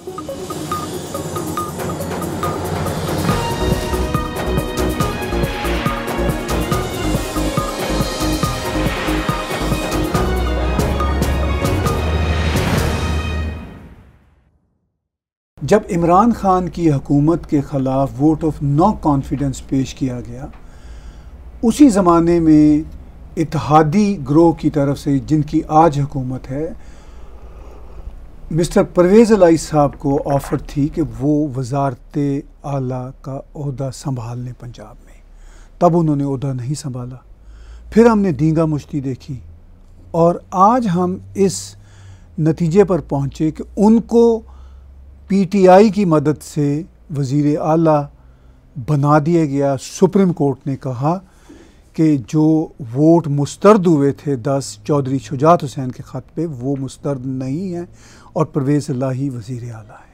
जब इमरान खान की हुकूमत के ख़िलाफ़ वोट ऑफ नो कॉन्फिडेंस पेश किया गया, उसी ज़माने में इत्तेहादी ग्रोह की तरफ से, जिनकी आज हुकूमत है, मिस्टर परवेज़ इलाही साहब को ऑफ़र थी कि वो वज़ारत आला का ओहदा संभाल लें पंजाब में। तब उन्होंने ओहदा नहीं संभाला, फिर हमने दींगा मुश्ती देखी और आज हम इस नतीजे पर पहुँचे कि उनको पीटीआई की मदद से वज़ीर आला बना दिया गया। सुप्रीम कोर्ट ने कहा कि जो वोट मुस्तरद हुए थे 10 चौधरी शुजात हुसैन के ख़त पे, वो मुस्तरद नहीं है और परवेज़ इलाही वज़ीर आला है।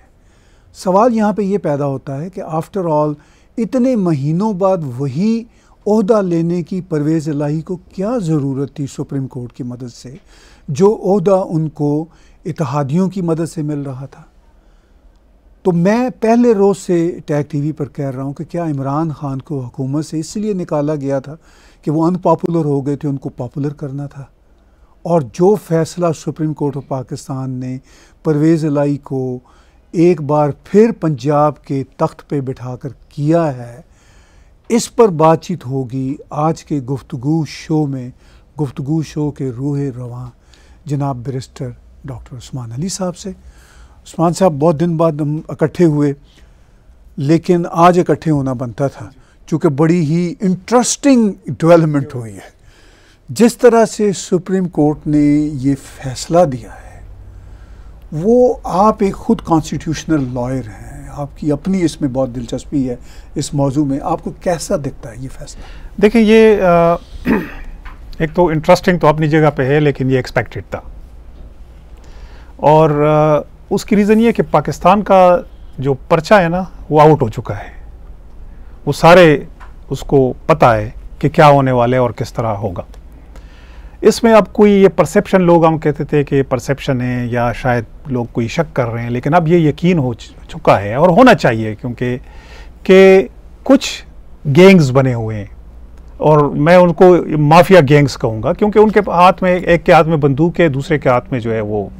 सवाल यहाँ पे ये पैदा होता है कि आफ्टर ऑल इतने महीनों बाद वही ओहदा लेने की परवेज़ इलाही को क्या ज़रूरत थी सुप्रीम कोर्ट की मदद से, जो ओहदा उनको इत्तेहादियों की मदद से मिल रहा था। तो मैं पहले रोज़ से टैग टीवी पर कह रहा हूँ कि क्या इमरान खान को हुकूमत से इसलिए निकाला गया था कि वो अनपॉपुलर हो गए थे, उनको पॉपुलर करना था। और जो फ़ैसला सुप्रीम कोर्ट ऑफ पाकिस्तान ने परवेज़ इलाही को एक बार फिर पंजाब के तख्त पे बिठाकर किया है, इस पर बातचीत होगी आज के गुफ्तगू शो में। गुफ्तगू शो के रूह रवां जनाब बैरिस्टर डॉक्टर उस्मान अली साहब से। उस्मान साहब, बहुत दिन बाद हम इकट्ठे हुए, लेकिन आज इकट्ठे होना बनता था चूँकि बड़ी ही इंटरेस्टिंग डेवलपमेंट हुई है। जिस तरह से सुप्रीम कोर्ट ने ये फ़ैसला दिया है, वो आप एक ख़ुद कॉन्स्टिट्यूशनल लॉयर हैं, आपकी अपनी इसमें बहुत दिलचस्पी है इस मौजू में, आपको कैसा दिखता है ये फ़ैसला? देखिए, ये एक तो इंटरेस्टिंग तो अपनी जगह पे है, लेकिन ये एक्सपेक्टेड था। और उसकी रीज़न ये कि पाकिस्तान का जो पर्चा है ना, वो आउट हो चुका है। वो सारे उसको पता है कि क्या होने वाले और किस तरह होगा। इसमें अब कोई ये परसेप्शन, लोग हम कहते थे कि परसेप्शन है या शायद लोग कोई शक कर रहे हैं, लेकिन अब ये यकीन हो चुका है और होना चाहिए, क्योंकि कि कुछ गैंग्स बने हुए हैं और मैं उनको माफिया गैंग्स कहूँगा, क्योंकि उनके हाथ में, एक के हाथ में बंदूक है, दूसरे के हाथ में जो है वो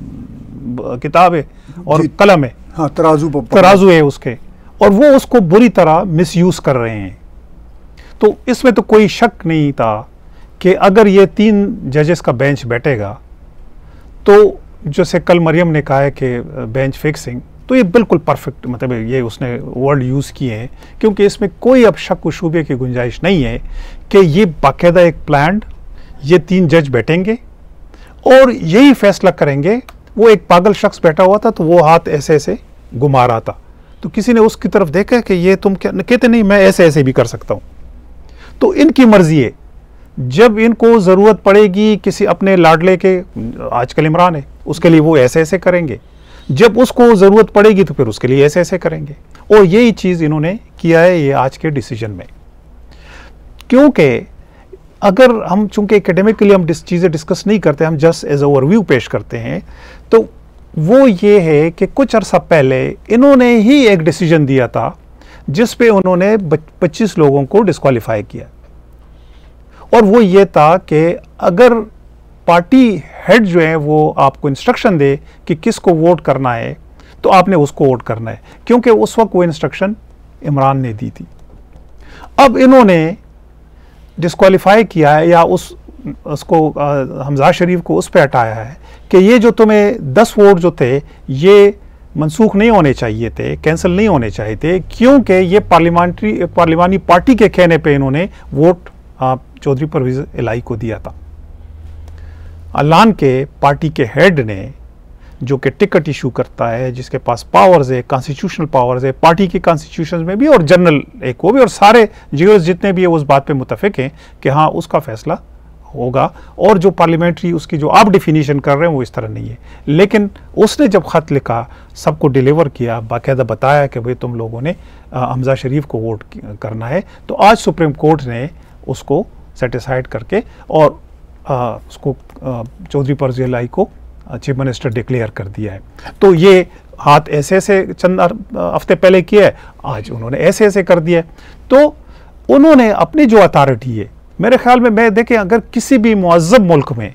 किताब है और कलम है, हाँ, तराजू है उसके, और वो उसको बुरी तरह मिसयूज कर रहे हैं। तो इसमें तो कोई शक नहीं था कि अगर ये 3 जजेस का बेंच बैठेगा, तो जैसे कल मरियम ने कहा है कि बेंच फिक्सिंग, तो ये बिल्कुल परफेक्ट, मतलब ये उसने वर्ड यूज़ किए हैं, क्योंकि इसमें कोई अब शक व शुबे की गुंजाइश नहीं है कि ये बाकायदा एक प्लान्ड, ये 3 जज बैठेंगे और यही फैसला करेंगे। वो एक पागल शख्स बैठा हुआ था, तो वो हाथ ऐसे ऐसे घुमा रहा था, तो किसी ने उसकी तरफ देखा कि ये तुम क्या कहते, नहीं मैं ऐसे ऐसे भी कर सकता हूँ। तो इनकी मर्जी है, जब इनको ज़रूरत पड़ेगी किसी अपने लाडले के, आजकल इमरान है, उसके लिए वो ऐसे ऐसे करेंगे, जब उसको ज़रूरत पड़ेगी तो फिर उसके लिए ऐसे ऐसे करेंगे। और यही चीज़ इन्होंने किया है ये आज के डिसीजन में। क्योंकि अगर हम, चूंकि एकेडमिकली हम चीज़ें डिस्कस नहीं करते, हम जस्ट एज ओवरव्यू पेश करते हैं, तो वो ये है कि कुछ अर्सा पहले इन्होंने ही एक डिसीजन दिया था जिस पे उन्होंने 25 लोगों को डिस्क्वालीफाई किया, और वो ये था कि अगर पार्टी हेड जो है वो आपको इंस्ट्रक्शन दे कि किसको वोट करना है, तो आपने उसको वोट करना है, क्योंकि उस वक्त वो इंस्ट्रक्शन इमरान ने दी थी। अब इन्होंने डिस्क्वालीफाई किया है या उसको हमजा शरीफ को उस पर हटाया है कि ये जो तुम्हें 10 वोट जो थे ये मनसूख नहीं होने चाहिए थे, कैंसिल नहीं होने चाहिए थे, क्योंकि ये पार्लिमानी पार्टी के कहने पे इन्होंने वोट चौधरी परवेज़ इलाही को दिया था। अलान के पार्टी के हेड ने, जो कि टिकट इशू करता है, जिसके पास पावर्स है, कॉन्स्टिट्यूशनल पावर्स है, पार्टी की कॉन्स्टिट्यूशन में भी और जनरल एक वो भी, और सारे जीओस जितने भी है उस बात पे मुतफिक हैं कि हाँ उसका फैसला होगा, और जो पार्लियामेंट्री उसकी जो आप डिफिनीशन कर रहे हैं वो इस तरह नहीं है। लेकिन उसने जब ख़त लिखा, सबको डिलीवर किया, बाकायदा बताया कि भाई तुम लोगों ने हमजा शरीफ को वोट करना है, तो आज सुप्रीम कोर्ट ने उसको सेटिसाइड करके और उसको चौधरी परवेज़ इलाही को चीफ मिनिस्टर डिक्लेयर कर दिया है। तो ये हाथ ऐसे ऐसे चंद हफ्ते पहले किया है, आज उन्होंने ऐसे ऐसे कर दिया है। तो उन्होंने अपनी जो अथॉरिटी है, मेरे ख्याल में, मैं देखें, अगर किसी भी मुअज़्ज़ब मुल्क में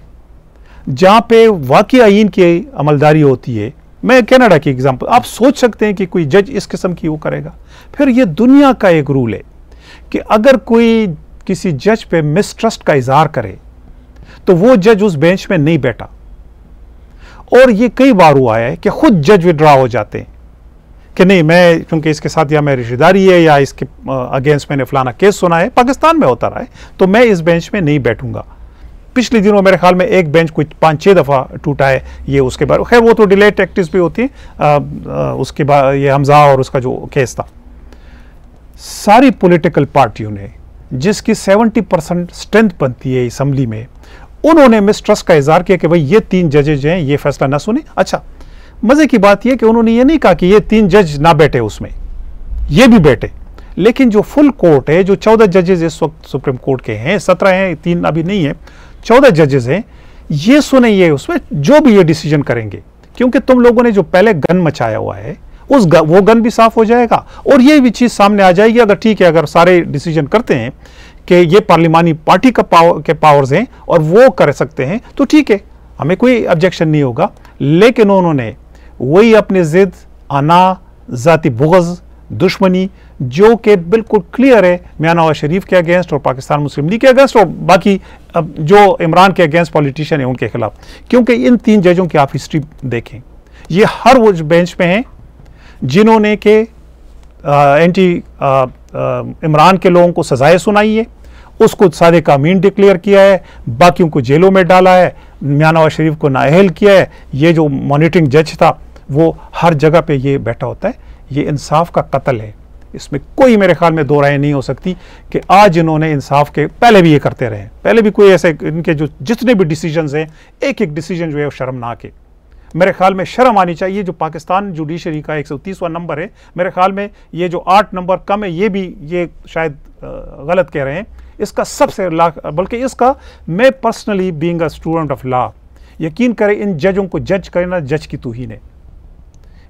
जहाँ पे वाकई आईन की अमलदारी होती है, मैं कनाडा की एग्जांपल, आप सोच सकते हैं कि कोई जज इस किस्म की वो करेगा। फिर ये दुनिया का एक रूल है कि अगर कोई किसी जज पे मिसट्रस्ट का इजहार करे तो वो जज उस बेंच में नहीं बैठा। और ये कई बार हुआ है कि खुद जज विड्रॉ हो जाते हैं कि नहीं, मैं क्योंकि इसके साथ या मेरी रिश्तेदारी है या इसके अगेंस्ट मैंने फलाना केस सुना है, पाकिस्तान में होता रहा है, तो मैं इस बेंच में नहीं बैठूंगा। पिछले दिनों मेरे ख्याल में एक बेंच कुछ 5-6 दफ़ा टूटा है ये, उसके बाद खैर वो तो डिले टैक्टिक्स भी होती है। उसके बाद ये हमजा और उसका जो केस था, सारी पॉलिटिकल पार्टियों ने, जिसकी 70% स्ट्रेंथ बनती है असम्बली में, उन्होंने मिसट्रस्ट का इजहार किया कि भाई ये 3 जजेज हैं, ये फैसला ना सुने। अच्छा, मजे की बात यह कि उन्होंने ये नहीं कहा कि ये 3 जज ना बैठे, उसमें ये भी बैठे, लेकिन जो फुल कोर्ट है, जो 14 जजेस इस वक्त सुप्रीम कोर्ट के हैं, 17 हैं, 3 अभी नहीं है, 14 जजेस हैं, ये सुने, ये उसमें जो भी ये डिसीजन करेंगे, क्योंकि तुम लोगों ने जो पहले गन मचाया हुआ है वो गन भी साफ हो जाएगा और ये भी चीज सामने आ जाएगी। अगर ठीक है, अगर सारे डिसीजन करते हैं कि ये पार्लिमानी पार्टी का पावर्स हैं और वो कर सकते हैं, तो ठीक है, हमें कोई ऑब्जेक्शन नहीं होगा। लेकिन उन्होंने वही अपनी जिद, अना, जाती बुग़्ज़, दुश्मनी, जो कि बिल्कुल क्लियर है मियां नवाज शरीफ के अगेंस्ट और पाकिस्तान मुस्लिम लीग के अगेंस्ट और बाकी जो इमरान के अगेंस्ट पॉलिटिशियन है उनके खिलाफ। क्योंकि इन 3 जजों की आप हिस्ट्री देखें, ये हर वो बेंच पे हैं जिन्होंने के एंटी इमरान के लोगों को सजाएं सुनाई है, उसको सादिक अमीन डिक्लेयर किया है, बाकियों को जेलों में डाला है, मियां नवाज शरीफ को नाअहल किया है। ये जो मॉनिटरिंग जज था वो हर जगह पे ये बैठा होता है। ये इंसाफ का कत्ल है, इसमें कोई मेरे ख्याल में दो राय नहीं हो सकती कि आज इन्होंने इंसाफ के, पहले भी ये करते रहे, पहले भी कोई ऐसे इनके जो जितने भी डिसीजंस हैं, एक एक डिसीजन जो है वो शर्मनाक है। मेरे ख्याल में शर्म आनी चाहिए। जो पाकिस्तान जुडिशरी का 130वां नंबर है, मेरे ख्याल में ये जो 8 नंबर कम है, ये भी ये शायद गलत कह रहे हैं, इसका सबसे बल्कि इसका, मैं personally being a student of law, यकीन करें इन जजों को जज करना जज की तौहीन है।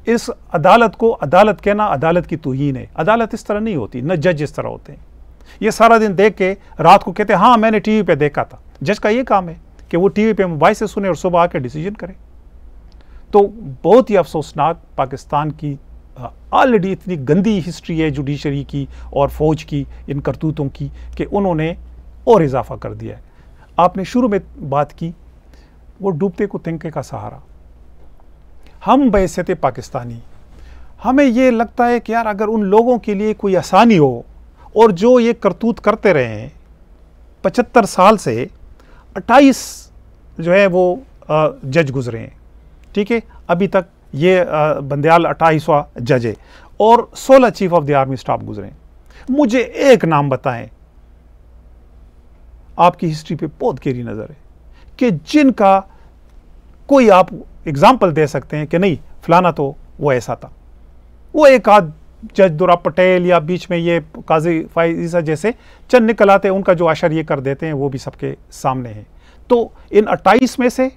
इस अदालत को अदालत कहना अदालत की तौहीन है। अदालत इस तरह नहीं होती, न जज इस तरह होते हैं। ये सारा दिन देख के रात को कहते हैं हाँ मैंने टीवी पे देखा था। जज का ये काम है कि वो टीवी पे मोबाइल से सुने और सुबह आके डिसीजन करे। तो बहुत ही अफसोसनाक पाकिस्तान की ऑलरेडी इतनी गंदी हिस्ट्री है जुडिशरी की और फौज की, इन करतूतों की, कि उन्होंने और इजाफा कर दिया है। आपने शुरू में बात की वो डूबते को तिनके का सहारा। हम बहैसियत पाकिस्तानी, हमें ये लगता है कि यार अगर उन लोगों के लिए कोई आसानी हो, और जो ये करतूत करते रहे हैं 75 साल से, 28 जो है वो जज गुजरे हैं, ठीक है, अभी तक ये बंदयाल 28वां जज है, और 16 chief of the army staff गुजरे। मुझे एक नाम बताएं, आपकी हिस्ट्री पे बहुत गहरी नजर है, कि जिनका कोई आप एग्जाम्पल दे सकते हैं कि नहीं फलाना तो वो ऐसा था। वो एक आध जज दुरा पटेल या बीच में ये काजी फाइजा जैसे चंद निकल आते हैं, उनका जो अशर ये कर देते हैं वो भी सबके सामने है। तो इन 28 में से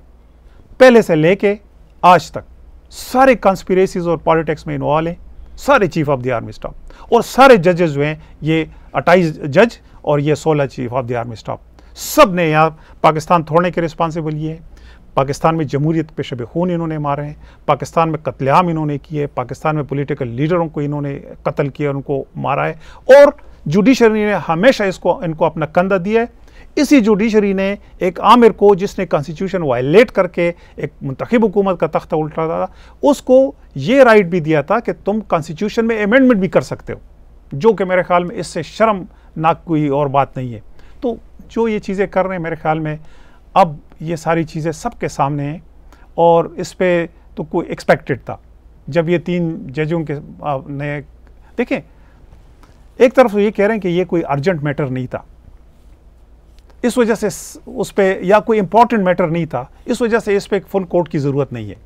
पहले से लेके आज तक सारे कॉन्स्पिरेसीज और पॉलिटिक्स में इन्वॉल्व हैं, सारे chief of the army staff, और सारे जजेस जो हैं, ये 28 जज और ये 16 chief of the army staff, सब ने यहाँ पाकिस्तान तोड़ने के रिस्पॉन्सिबल ये है। पाकिस्तान में जमहूरियत पे शब खून इन्होंने मारे हैं, पाकिस्तान में कत्लेआम इन्होंने किए, पाकिस्तान में पॉलिटिकल लीडरों को इन्होंने कत्ल किया, उनको मारा है, और जुडिशरी ने हमेशा इनको अपना कंधा दिया है। इसी जुडिशरी ने एक आमिर को, जिसने कॉन्स्टिट्यूशन वायलेट करके एक मुंतखब हुकूमत का तख्ता उल्टा था, उसको ये राइट भी दिया था कि तुम कॉन्स्टिट्यूशन में अमेंडमेंट भी कर सकते हो, जो कि मेरे ख्याल में इससे शर्मनाक कोई और बात नहीं है। तो जो ये चीज़ें कर रहे हैं, मेरे ख्याल में अब ये सारी चीज़ें सबके सामने हैं, और इस पे तो कोई एक्सपेक्टेड था। जब ये 3 जजों के ने देखें, एक तरफ तो ये कह रहे हैं कि ये कोई अर्जेंट मैटर नहीं था, इस वजह से उस पर, या कोई इंपॉर्टेंट मैटर नहीं था, इस वजह से इस पर फुल कोर्ट की ज़रूरत नहीं है।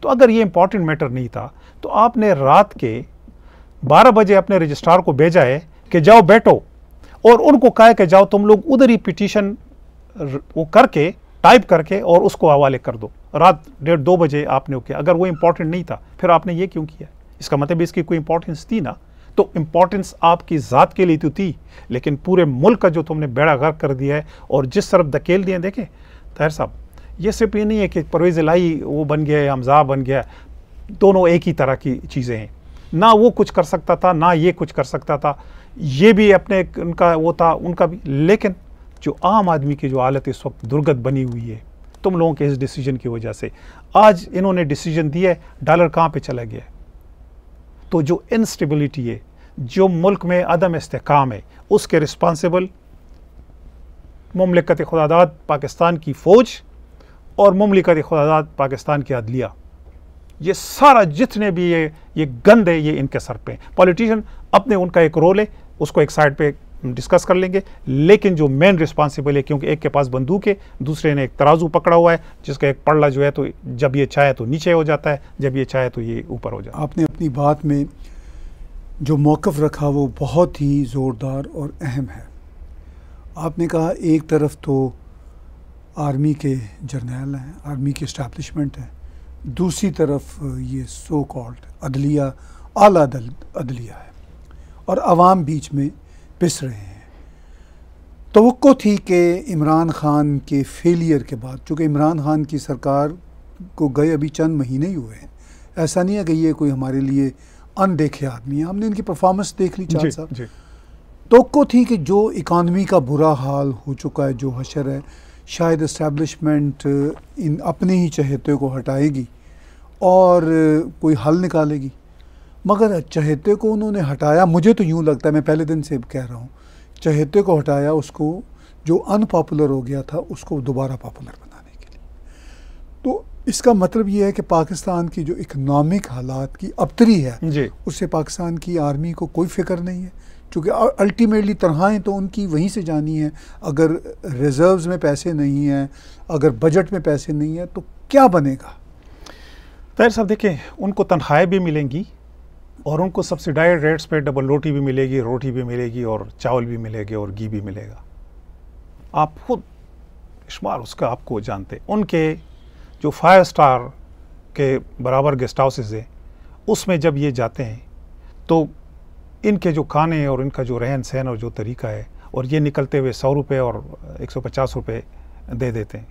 तो अगर ये इंपॉर्टेंट मैटर नहीं था तो आपने रात के 12 बजे अपने रजिस्ट्रार को भेजा है कि जाओ बैठो, और उनको कहा है कि जाओ तुम लोग उधर ही पिटीशन वो करके टाइप करके और उसको हवाले कर दो। रात 1:30-2 बजे आपने किया, अगर वो इंपॉर्टेंट नहीं था फिर आपने ये क्यों किया? इसका मतलब इसकी कोई इंपॉर्टेंस थी ना। तो इंपॉर्टेंस आपकी ज़ात के लिए तो थी, लेकिन पूरे मुल्क का जो तुमने बेड़ा गर्क कर दिया है और जिस तरफ धकेल दिए। देखें ताहिर साहब, ये सिर्फ ये नहीं है कि परवेज़ इलाही वो बन गया या हमजा बन गया, दोनों एक ही तरह की चीज़ें हैं। ना वो कुछ कर सकता था ना ये कुछ कर सकता था, ये भी अपने उनका वो था उनका भी। लेकिन जो आम आदमी की जो हालत इस वक्त दुर्गत बनी हुई है तुम लोगों के इस डिसीजन की वजह से, आज इन्होंने डिसीजन दिया है, डॉलर कहाँ पे चला गया है। तो जो इंस्टेबिलिटी है, जो मुल्क में अदम इस्तेहकाम है, उसके रिस्पॉन्सिबल मुमलिकत खुदादाद पाकिस्तान की फ़ौज और मुमलिकत खुदादाद पाकिस्तान की अदलिया, ये सारा जितने भी ये गंद है ये इनके सर पे। पॉलिटिशियन अपने उनका एक रोल है, उसको एक साइड पे डिस्कस कर लेंगे, लेकिन जो मेन रिस्पॉन्सिबल है, क्योंकि एक के पास बंदूक है, दूसरे ने एक तराजू पकड़ा हुआ है, जिसका एक पल्ला जो है तो जब ये चाहे तो नीचे हो जाता है, जब ये चाहे तो ये ऊपर हो जाता है। आपने अपनी बात में जो मौक़िफ़ रखा वो बहुत ही ज़ोरदार और अहम है। आपने कहा एक तरफ तो आर्मी के जर्नैल हैं, आर्मी की इस्टेब्लिशमेंट है, दूसरी तरफ ये सो कॉल्ड अदलिया, आला अदलिया है, और अवाम बीच में पिस रहे हैं। तवक्को थी कि इमरान ख़ान के फेलियर के बाद, चूँकि इमरान ख़ान की सरकार को गए अभी चंद महीने ही हुए हैं, ऐसा नहीं है कि ये कोई हमारे लिए अनदेखे आदमी है, हमने इनकी परफॉर्मेंस देख ली 4 साल। तवक्को थी कि जो इकानमी का बुरा हाल हो चुका है, जो हशर है, शायद इस्टेब्लिशमेंट इन अपने ही चहेते को हटाएगी और कोई हल निकालेगी, मगर चहेते को उन्होंने हटाया। मुझे तो यूँ लगता है, मैं पहले दिन से कह रहा हूँ, चहेते को हटाया, उसको जो अनपॉपुलर हो गया था उसको दोबारा पॉपुलर बनाने के लिए। तो इसका मतलब ये है कि पाकिस्तान की जो इकनॉमिक हालात की अबतरी है उससे पाकिस्तान की आर्मी को कोई फ़िक्र नहीं है, क्योंकि अल्टीमेटली तनख्वाहें तो उनकी वहीं से जानी है। अगर रिजर्व्स में पैसे नहीं हैं, अगर बजट में पैसे नहीं हैं, तो क्या बनेगा? ताहिर साहब देखें, उनको तनख्वाहें भी मिलेंगी और उनको सब्सिडाइज रेट्स पे डबल रोटी भी मिलेगी, रोटी भी मिलेगी और चावल भी मिलेगी और घी भी मिलेगा। आप खुद शुमार उसका आपको जानते। उनके जो 5 स्टार के बराबर गेस्ट हाउसेज हैं उसमें जब ये जाते हैं तो इनके जो खाने और इनका जो रहन सहन और जो तरीका है, और ये निकलते हुए 100 रुपये और 150 रुपये दे देते हैं,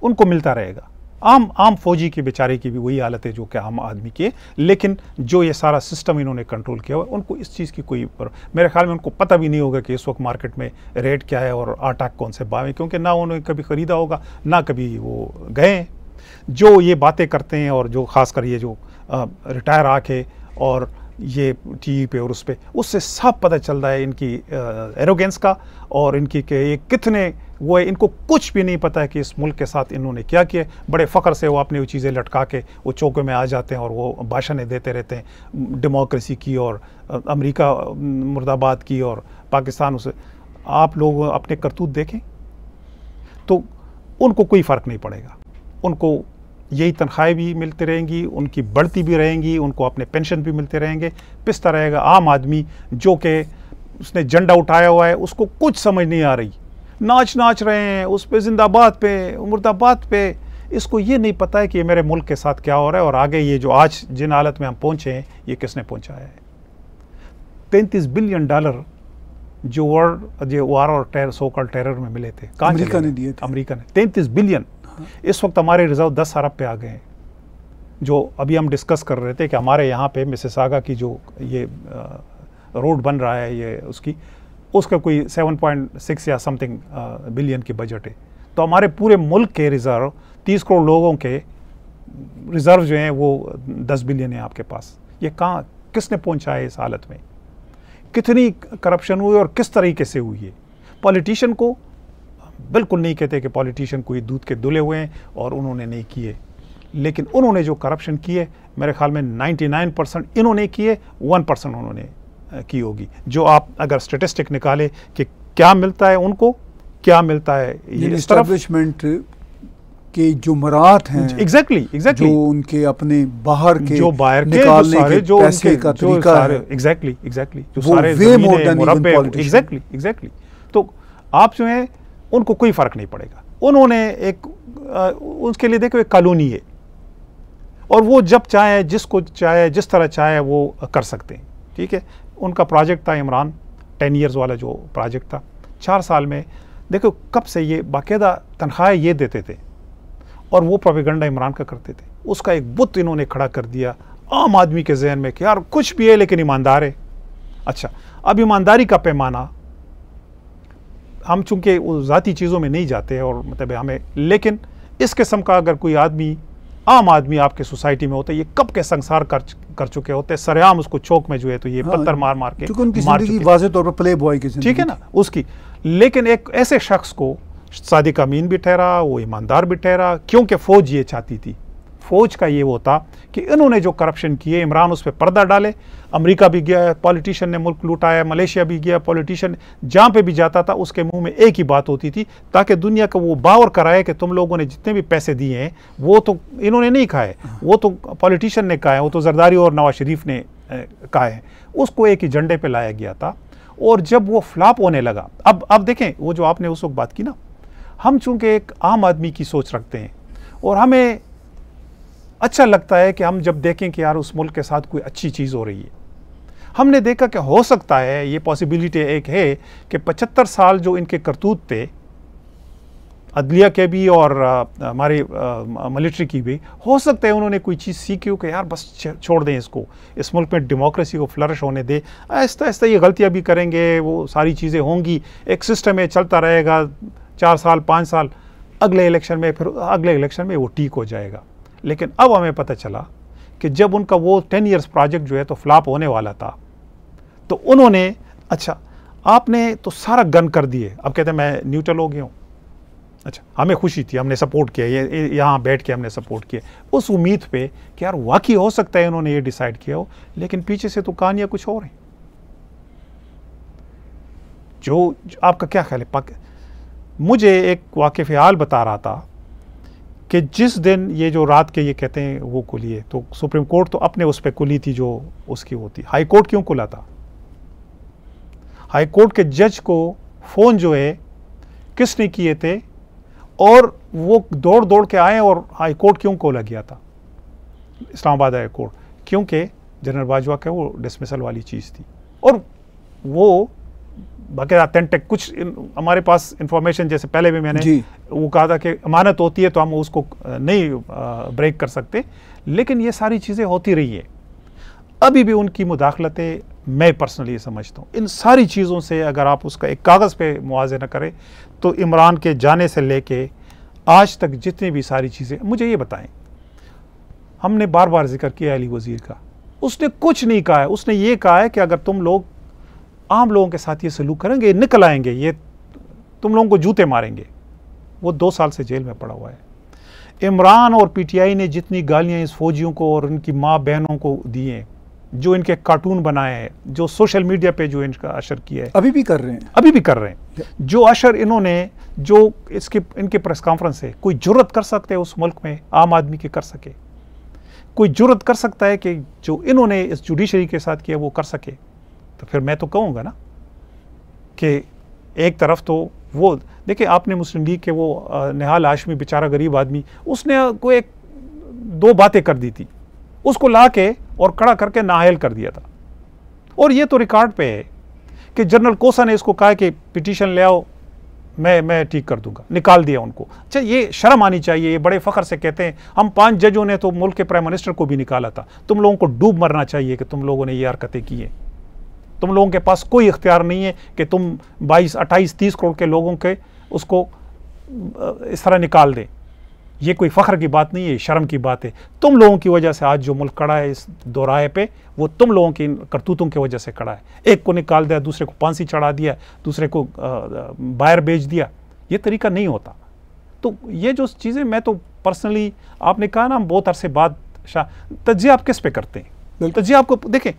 उनको मिलता रहेगा। आम फौजी की बेचारे की भी वही हालत है जो कि आम आदमी की है। लेकिन जो ये सारा सिस्टम इन्होंने कंट्रोल किया हुआ, उनको इस चीज़ की कोई मेरे ख्याल में उनको पता भी नहीं होगा कि इस वक्त मार्केट में रेट क्या है और आटा कौन से भाव है, क्योंकि ना उन्होंने कभी ख़रीदा होगा ना कभी वो गए हैं। जो ये बातें करते हैं और जो ख़ासकर ये जो रिटायर आके और ये टीवी पे और उस पे, उससे सब पता चलता है इनकी एरोगेंस का और इनकी कि ये कितने वो है। इनको कुछ भी नहीं पता है कि इस मुल्क के साथ इन्होंने क्या किया। बड़े फ़ख्र से वो अपनी वो चीज़ें लटका के वो चौके में आ जाते हैं और वो भाषणें देते रहते हैं डेमोक्रेसी की और अमेरिका मुर्दाबाद की और पाकिस्तान उसे। आप लोग अपने करतूत देखें तो उनको कोई फ़र्क नहीं पड़ेगा, उनको यही तनख्वाहें भी मिलती रहेंगी, उनकी बढ़ती भी रहेंगी, उनको अपने पेंशन भी मिलते रहेंगे, पिसता रहेगा। आम आदमी जो कि उसने झंडा उठाया हुआ है उसको कुछ समझ नहीं आ रही, नाच रहे हैं उस पे, जिंदाबाद पे, मुर्दाबाद पे। इसको ये नहीं पता है कि ये मेरे मुल्क के साथ क्या हो रहा है और आगे ये जो आज जिन हालत में हम पहुँचे हैं ये किसने पहुँचाया है। $33 बिलियन जो वर्ल्ड जो वार और सो कॉल्ड टेरर में मिले थे, अमेरिका ने दिए थे। अमेरिका ने 33 बिलियन। इस वक्त हमारे रिजर्व 10 अरब पे आ गए हैं। जो अभी हम डिस्कस कर रहे थे कि हमारे यहाँ पे मिसिसागा की जो ये रोड बन रहा है ये उसका कोई 7.6 या समथिंग बिलियन की बजट है। तो हमारे पूरे मुल्क के रिज़र्व 30 करोड़ लोगों के रिज़र्व जो हैं वो 10 बिलियन है आपके पास। ये कहाँ किसने पहुँचा है इस हालत में? कितनी करप्शन हुई और किस तरीके से हुई है? पॉलिटिशियन को बिल्कुल नहीं कहते कि पॉलिटिशियन कोई दूध के दुले हुए हैं और उन्होंने नहीं किए, लेकिन उन्होंने जो करप्शन की है मेरे ख्याल में 99% इन्होंने किए, 1% उन्होंने की होगी। जो आप अगर स्टेटिस्टिक निकाले कि क्या मिलता है उनको, क्या मिलता है ये एस्टेब्लिशमेंट के जो मरात हैं, एग्जैक्टली जो उनके अपने बाहर के जो बाहर के निकालने के जो पैसे का तरीका है, एग्जैक्टली जो वो सारे वे more than even politician. Exactly. तो आप जो है उनको कोई फर्क नहीं पड़ेगा। उन्होंने एक उसके लिए देखो एक कॉलोनी है, और वो जब चाहे, जिसको चाहे, जिस तरह चाहे वो कर सकते हैं, ठीक है। उनका प्रोजेक्ट था इमरान 10 ईयर्स वाला जो प्रोजेक्ट था, 4 साल में देखो कब से ये बाकायदा तनख्वाहें ये देते थे और वो प्रोपेगेंडा इमरान का करते थे। उसका एक बुत इन्होंने खड़ा कर दिया आम आदमी के जहन में कि यार कुछ भी है लेकिन ईमानदार है। अच्छा, अब ईमानदारी का पैमाना, हम चूंकि ज़ाती चीज़ों में नहीं जाते और मतलब हमें, लेकिन इस किस्म का अगर कोई आदमी, आम आदमी आपके सोसाइटी में होता है, ये कब के संसार कर चुके होते हैं, सरेआम उसको चौक में जो है तो ये पत्थर मार मार के उनकी जिंदगी वाज़े तौर पर प्ले बॉय की जिंदगी, ठीक है ना उसकी। लेकिन एक ऐसे शख्स को सादिक अमीन भी ठहरा, वो ईमानदार भी ठहरा, क्योंकि फौज ये चाहती थी। फौज का ये वो था कि इन्होंने जो करप्शन किए, इमरान उस पर पर्दा डाले। अमेरिका भी गया, पॉलिटिशियन ने मुल्क लूटाया, मलेशिया भी गया, पॉलिटिशियन जहाँ पे भी जाता था उसके मुंह में एक ही बात होती थी, ताकि दुनिया को वो बावर कराए कि तुम लोगों ने जितने भी पैसे दिए हैं वो तो इन्होंने नहीं खाए, वो तो पॉलिटिशियन ने खाए, वो तो जरदारी और नवाज शरीफ ने खाए हैं। उसको एक ही झंडे पर लाया गया था। और जब वो फ्लॉप होने लगा, अब देखें वो जो आपने उस वक्त बात की ना, हम चूंकि एक आम आदमी की सोच रखते हैं और हमें अच्छा लगता है कि हम जब देखें कि यार उस मुल्क के साथ कोई अच्छी चीज़ हो रही है, हमने देखा कि हो सकता है, ये पॉसिबिलिटी एक है कि 75 साल जो इनके करतूत थे, अदलिया के भी और हमारे मिलिट्री की भी, हो सकता है उन्होंने कोई चीज़ सीखी हो कि यार बस छोड़ दें इसको, इस मुल्क में डेमोक्रेसी को फ्लरिश होने दे, आहिस्ता आहिस्ता ये गलतियाँ भी करेंगे, वो सारी चीज़ें होंगी, एक सिस्टम है चलता रहेगा 4 साल 5 साल, अगले इलेक्शन में, फिर अगले इलेक्शन में वो ठीक हो जाएगा। लेकिन अब हमें पता चला कि जब उनका वो 10 ईयर्स प्रोजेक्ट जो है तो फ्लॉप होने वाला था, तो उन्होंने, अच्छा आपने तो सारा गन कर दिए, अब कहते हैं मैं न्यूट्रल हो गया हूँ। अच्छा, हमें खुशी थी, हमने सपोर्ट किया, ये यहाँ बैठ के हमने सपोर्ट किया उस उम्मीद पे कि यार वाकई हो सकता है उन्होंने ये डिसाइड किया हो, लेकिन पीछे से तो कहानियाँ कुछ और हैं। जो आपका क्या ख्याल है? मुझे एक वाक़िफ़ हाल बता रहा था कि जिस दिन ये जो रात के ये कहते हैं वो खुली है, तो सुप्रीम कोर्ट तो अपने उस पर खुली थी जो उसकी होती। हाई कोर्ट क्यों खुला था? हाई कोर्ट के जज को फ़ोन जो है किसने किए थे और वो दौड़ दौड़ के आए, और हाई कोर्ट क्यों खोला गया था, इस्लामाबाद हाई कोर्ट? क्योंकि जनरल बाजवा का वो डिसमिसल वाली चीज़ थी, और वो बाकायदा अथेंटिक कुछ हमारे पास इंफॉर्मेशन, जैसे पहले भी मैंने वो कहा था कि अमानत होती है तो हम उसको नहीं ब्रेक कर सकते, लेकिन ये सारी चीज़ें होती रही है। अभी भी उनकी मुदाखलतें, मैं पर्सनली समझता हूँ इन सारी चीज़ों से अगर आप उसका एक कागज़ पे मुआवजा करें तो इमरान के जाने से लेके आज तक जितनी भी सारी चीज़ें, मुझे ये बताएं, हमने बार बार जिक्र किया अली वज़ीर का, उसने कुछ नहीं कहा है। उसने ये कहा है कि अगर तुम लोग आम लोगों के साथ ये सलूक करेंगे, निकल आएंगे, ये तुम लोगों को जूते मारेंगे। वो 2 साल से जेल में पड़ा हुआ है। इमरान और पीटीआई ने जितनी गालियां इस फौजियों को और उनकी माँ बहनों को दी हैं, जो इनके कार्टून बनाए हैं, जो सोशल मीडिया पे जो इनका अशर किया है, अभी भी कर रहे हैं, अभी भी कर रहे हैं, जो अशर इन्होंने, जो इसके इनके प्रेस कॉन्फ्रेंस है, कोई जुर्रत कर सकते हैं उस मुल्क में आम आदमी के कर सके? कोई जुर्रत कर सकता है कि जो इन्होंने इस जुडिशरी के साथ किया वो कर सके? तो फिर मैं तो कहूँगा ना कि एक तरफ तो वो देखिए, आपने मुस्लिम लीग के वो निहाल हाशमी बेचारा गरीब आदमी, उसने कोई 1-2 बातें कर दी थी, उसको ला के और खड़ा करके नाअहल कर दिया था। और ये तो रिकॉर्ड पे है कि जनरल कोसा ने इसको कहा कि पिटीशन ले आओ, मैं ठीक कर दूंगा, निकाल दिया उनको। अच्छा, ये शर्म आनी चाहिए, ये बड़े फ़ख्र से कहते हैं हम 5 जजों ने तो मुल्क के प्राइम मिनिस्टर को भी निकाला था। तुम लोगों को डूब मरना चाहिए कि तुम लोगों ने ये हरकतें की हैं। तुम लोगों के पास कोई इख्तियार नहीं है कि तुम 22, 28, 30 करोड़ के लोगों के उसको इस तरह निकाल दें। ये कोई फ़ख्र की बात नहीं है, शर्म की बात है। तुम लोगों की वजह से आज जो मुल्क खड़ा है इस दोराहे पे, वो तुम लोगों की करतूतों की वजह से खड़ा है। एक को निकाल दिया, दूसरे को फांसी चढ़ा दिया, दूसरे को बाहर भेज दिया। ये तरीका नहीं होता। तो ये जो चीज़ें, मैं तो पर्सनली, आपने कहा ना हम बहुत अरसे बाद तज्जिया आप किस पे करते हैं? तज्जिया आपको देखें,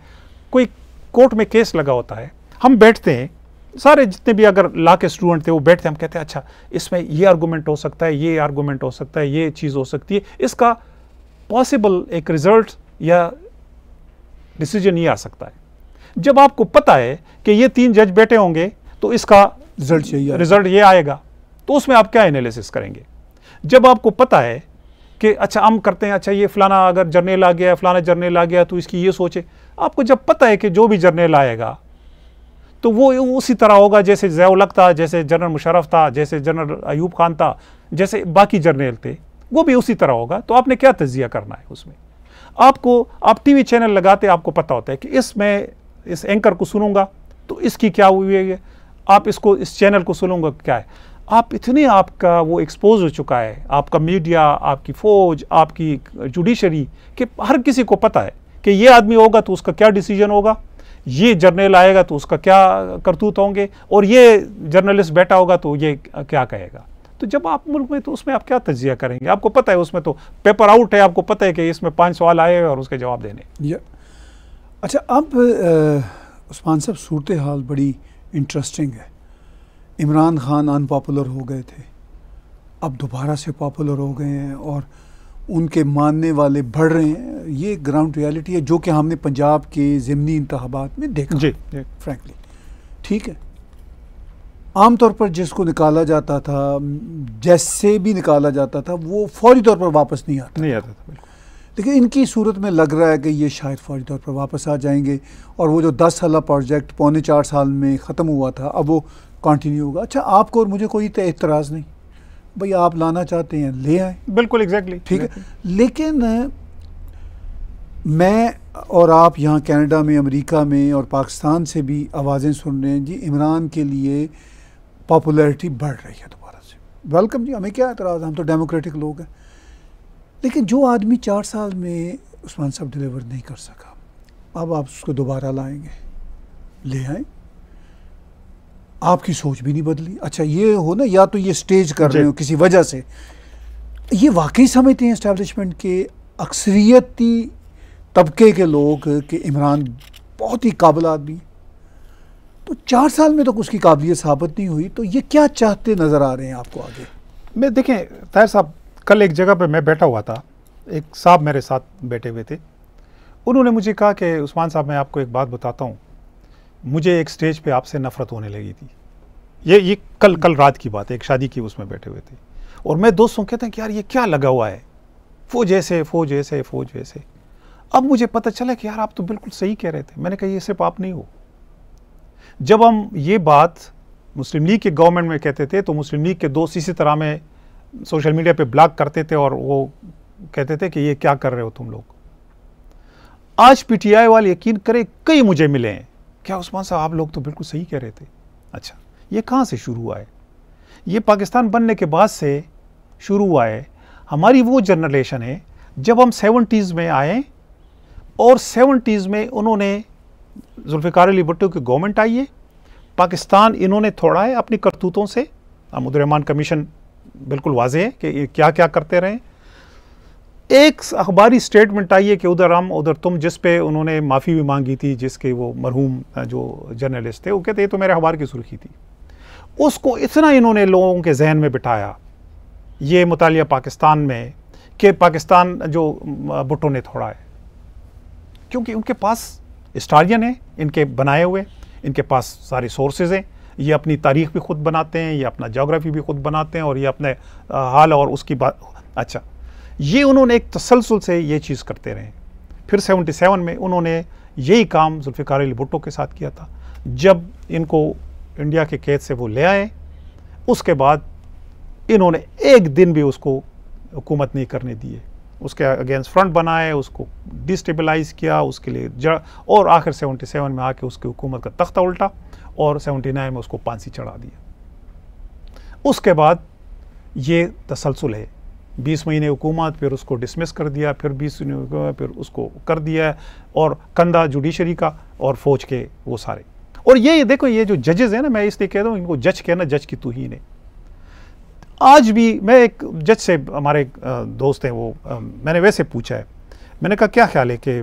कोई कोर्ट में केस लगा होता है, हम बैठते हैं, सारे जितने भी अगर लॉ के स्टूडेंट थे वो बैठते हैं, हम कहते हैं अच्छा इसमें ये आर्गूमेंट हो सकता है, ये आर्गूमेंट हो सकता है, ये चीज़ हो सकती है, इसका पॉसिबल एक रिजल्ट या डिसीजन ये आ सकता है। जब आपको पता है कि ये 3 जज बैठे होंगे तो इसका रिजल्ट ये आएगा, तो उसमें आप क्या एनालिसिस करेंगे? जब आपको पता है कि अच्छा हम करते हैं, अच्छा ये फलाना अगर जर्नल आ गया, फलाना जर्नल आ गया तो इसकी ये सोचे, आपको जब पता है कि जो भी जर्नल आएगा तो वो उसी तरह होगा जैसे ज़िया-उल-हक था, जैसे जनरल मुशर्रफ था, जैसे जनरल अयूब खान था, जैसे बाकी जर्नल थे, वो भी उसी तरह होगा। तो आपने क्या तज्जिया करना है उसमें? आप टीवी चैनल लगाते, आपको पता होता है कि इसमें इस एंकर को सुनूंगा तो इसकी क्या हुई है, आप इसको इस चैनल को सुनूंगा क्या है। आप इतने आपका वो एक्सपोज हो चुका है, आपका मीडिया, आपकी फौज, आपकी जुडिशरी, कि हर किसी को पता है कि ये आदमी होगा तो उसका क्या डिसीजन होगा, ये जर्नल आएगा तो उसका क्या करतूत होंगे, और ये जर्नलिस्ट बैठा होगा तो ये क्या कहेगा। तो जब आप मुल्क में, तो उसमें आप क्या तज्जिया करेंगे? आपको पता है उसमें तो पेपर आउट है, आपको पता है कि इसमें 5 सवाल आए और उसके जवाब देने। अच्छा, अब उस्मान साहब सूरत हाल बड़ी इंटरेस्टिंग है। इमरान खान अनपॉपुलर हो गए थे, अब दोबारा से पॉपुलर हो गए हैं और उनके मानने वाले बढ़ रहे हैं। ये ग्राउंड रियलिटी है जो कि हमने पंजाब के ज़िमनी इंतखाबात में देखा जी, फ्रैंकली। ठीक है, आमतौर पर जिसको निकाला जाता था, जैसे भी निकाला जाता था, वो फौरी तौर पर वापस नहीं आता था। लेकिन इनकी सूरत में लग रहा है कि ये शायद फौरी तौर पर वापस आ जाएंगे और वो जो 10 साल प्रोजेक्ट 3.25 साल में ख़त्म हुआ था, अब वो कंटिन्यू होगा। अच्छा, आपको और मुझे कोई एतराज़ नहीं, भाई आप लाना चाहते हैं ले आए, बिल्कुल एग्जैक्टली, ठीक है। लेकिन मैं और आप यहाँ कनाडा में, अमेरिका में और पाकिस्तान से भी आवाज़ें सुन रहे हैं जी, इमरान के लिए पॉपुलैरिटी बढ़ रही है दोबारा से। वेलकम जी, हमें क्या एतराज़, हम तो डेमोक्रेटिक लोग हैं। लेकिन जो आदमी 4 साल में उस्मान साहब डिलीवर नहीं कर सका, अब आप उसको दोबारा लाएंगे, ले आए। आपकी सोच भी नहीं बदली। अच्छा, ये हो ना, या तो ये स्टेज कर रहे हो किसी वजह से, ये वाकई समझते हैं इस्टेब्लिशमेंट के अक्सरियती तबके के लोग कि इमरान बहुत ही काबिल आदमी है, तो 4 साल में तो उसकी काबिलियत साबित नहीं हुई, तो ये क्या चाहते नज़र आ रहे हैं आपको आगे? मैं देखें ताहिर साहब, कल एक जगह पे मैं बैठा हुआ था, एक साहब मेरे साथ बैठे हुए थे, उन्होंने मुझे कहा कि उस्मान साहब मैं आपको एक बात बताता हूँ, मुझे एक स्टेज पे आपसे नफ़रत होने लगी थी। ये कल रात की बात है, एक शादी की उसमें बैठे हुए थे, और मैं दोस्तों कहते हैं कि यार ये क्या लगा हुआ है, फौज ऐसे, फौज ऐसे, फौज ऐसे। अब मुझे पता चला कि यार आप तो बिल्कुल सही कह रहे थे। मैंने कहा ये सिर्फ आप नहीं हो। जब हम ये बात मुस्लिम लीग के गवर्नमेंट में कहते थे तो मुस्लिम लीग के दोस्त इसी तरह में सोशल मीडिया पे ब्लॉग करते थे और वो कहते थे कि ये क्या कर रहे हो तुम लोग। आज पीटीआई वाले यकीन करें कई मुझे मिले हैं, क्या उस्मान साहब आप लोग तो बिल्कुल सही कह रहे थे। अच्छा, ये कहाँ से शुरू हुआ है? ये पाकिस्तान बनने के बाद से शुरू हुआ है। हमारी वो जनरेशन है जब हम 70s में आए और 70s में उन्होंने जुल्फ़िकार अली भुट्टो की गवर्नमेंट आई है, पाकिस्तान इन्होंने थोड़ा है अपनी करतूतों से। महमूद रहमान कमीशन बिल्कुल वाज़ेह है कि ये क्या क्या करते रहे। एक अखबारी स्टेटमेंट आई है कि उधर हम उधर तुम, जिस पे उन्होंने माफ़ी भी मांगी थी, जिसके वो मरहूम जो जर्नलिस्ट थे वो कहते ये तो मेरे अखबार की सुर्खी थी। उसको इतना इन्होंने लोगों के जहन में बिठाया ये मुतालिया पाकिस्तान में कि पाकिस्तान जो भुट्टो ने थोड़ा है, क्योंकि उनके पास हिस्टोरियन है इनके बनाए हुए, इनके पास सारे सोर्सेज हैं, ये अपनी तारीख भी खुद बनाते हैं, ये अपना जोग्राफी भी खुद बनाते हैं और ये अपने हाल और उसकी बात। अच्छा, ये उन्होंने एक तसलसल से ये चीज़ करते रहे। फिर 77 में उन्होंने यही काम जुल्फ़िकार अली भुट्टो के साथ किया था। जब इनको इंडिया के कैद से वो ले आए, उसके बाद इन्होंने एक दिन भी उसको हुकूमत नहीं करने दिए, उसके अगेंस्ट फ्रंट बनाए, उसको डिस्टेबलाइज़ किया, उसके लिए और आखिर 77 में आके उसकी हुकूमत का तख्ता उल्टा और 79 में उसको फांसी चढ़ा दिया। उसके बाद ये तसलसल है, 20 महीने हुकूमत, फिर उसको डिसमिस कर दिया, फिर 20 महीने फिर उसको कर दिया, और कंधा जुडिशरी का और फौज के वो सारे। और ये देखो, ये जो जजेस हैं ना, मैं इसलिए कहता हूँ इनको जज कहना जज की तौहीन है। आज भी मैं एक जज से, हमारे दोस्त हैं वो, मैंने वैसे पूछा है, मैंने कहा क्या ख्याल है कि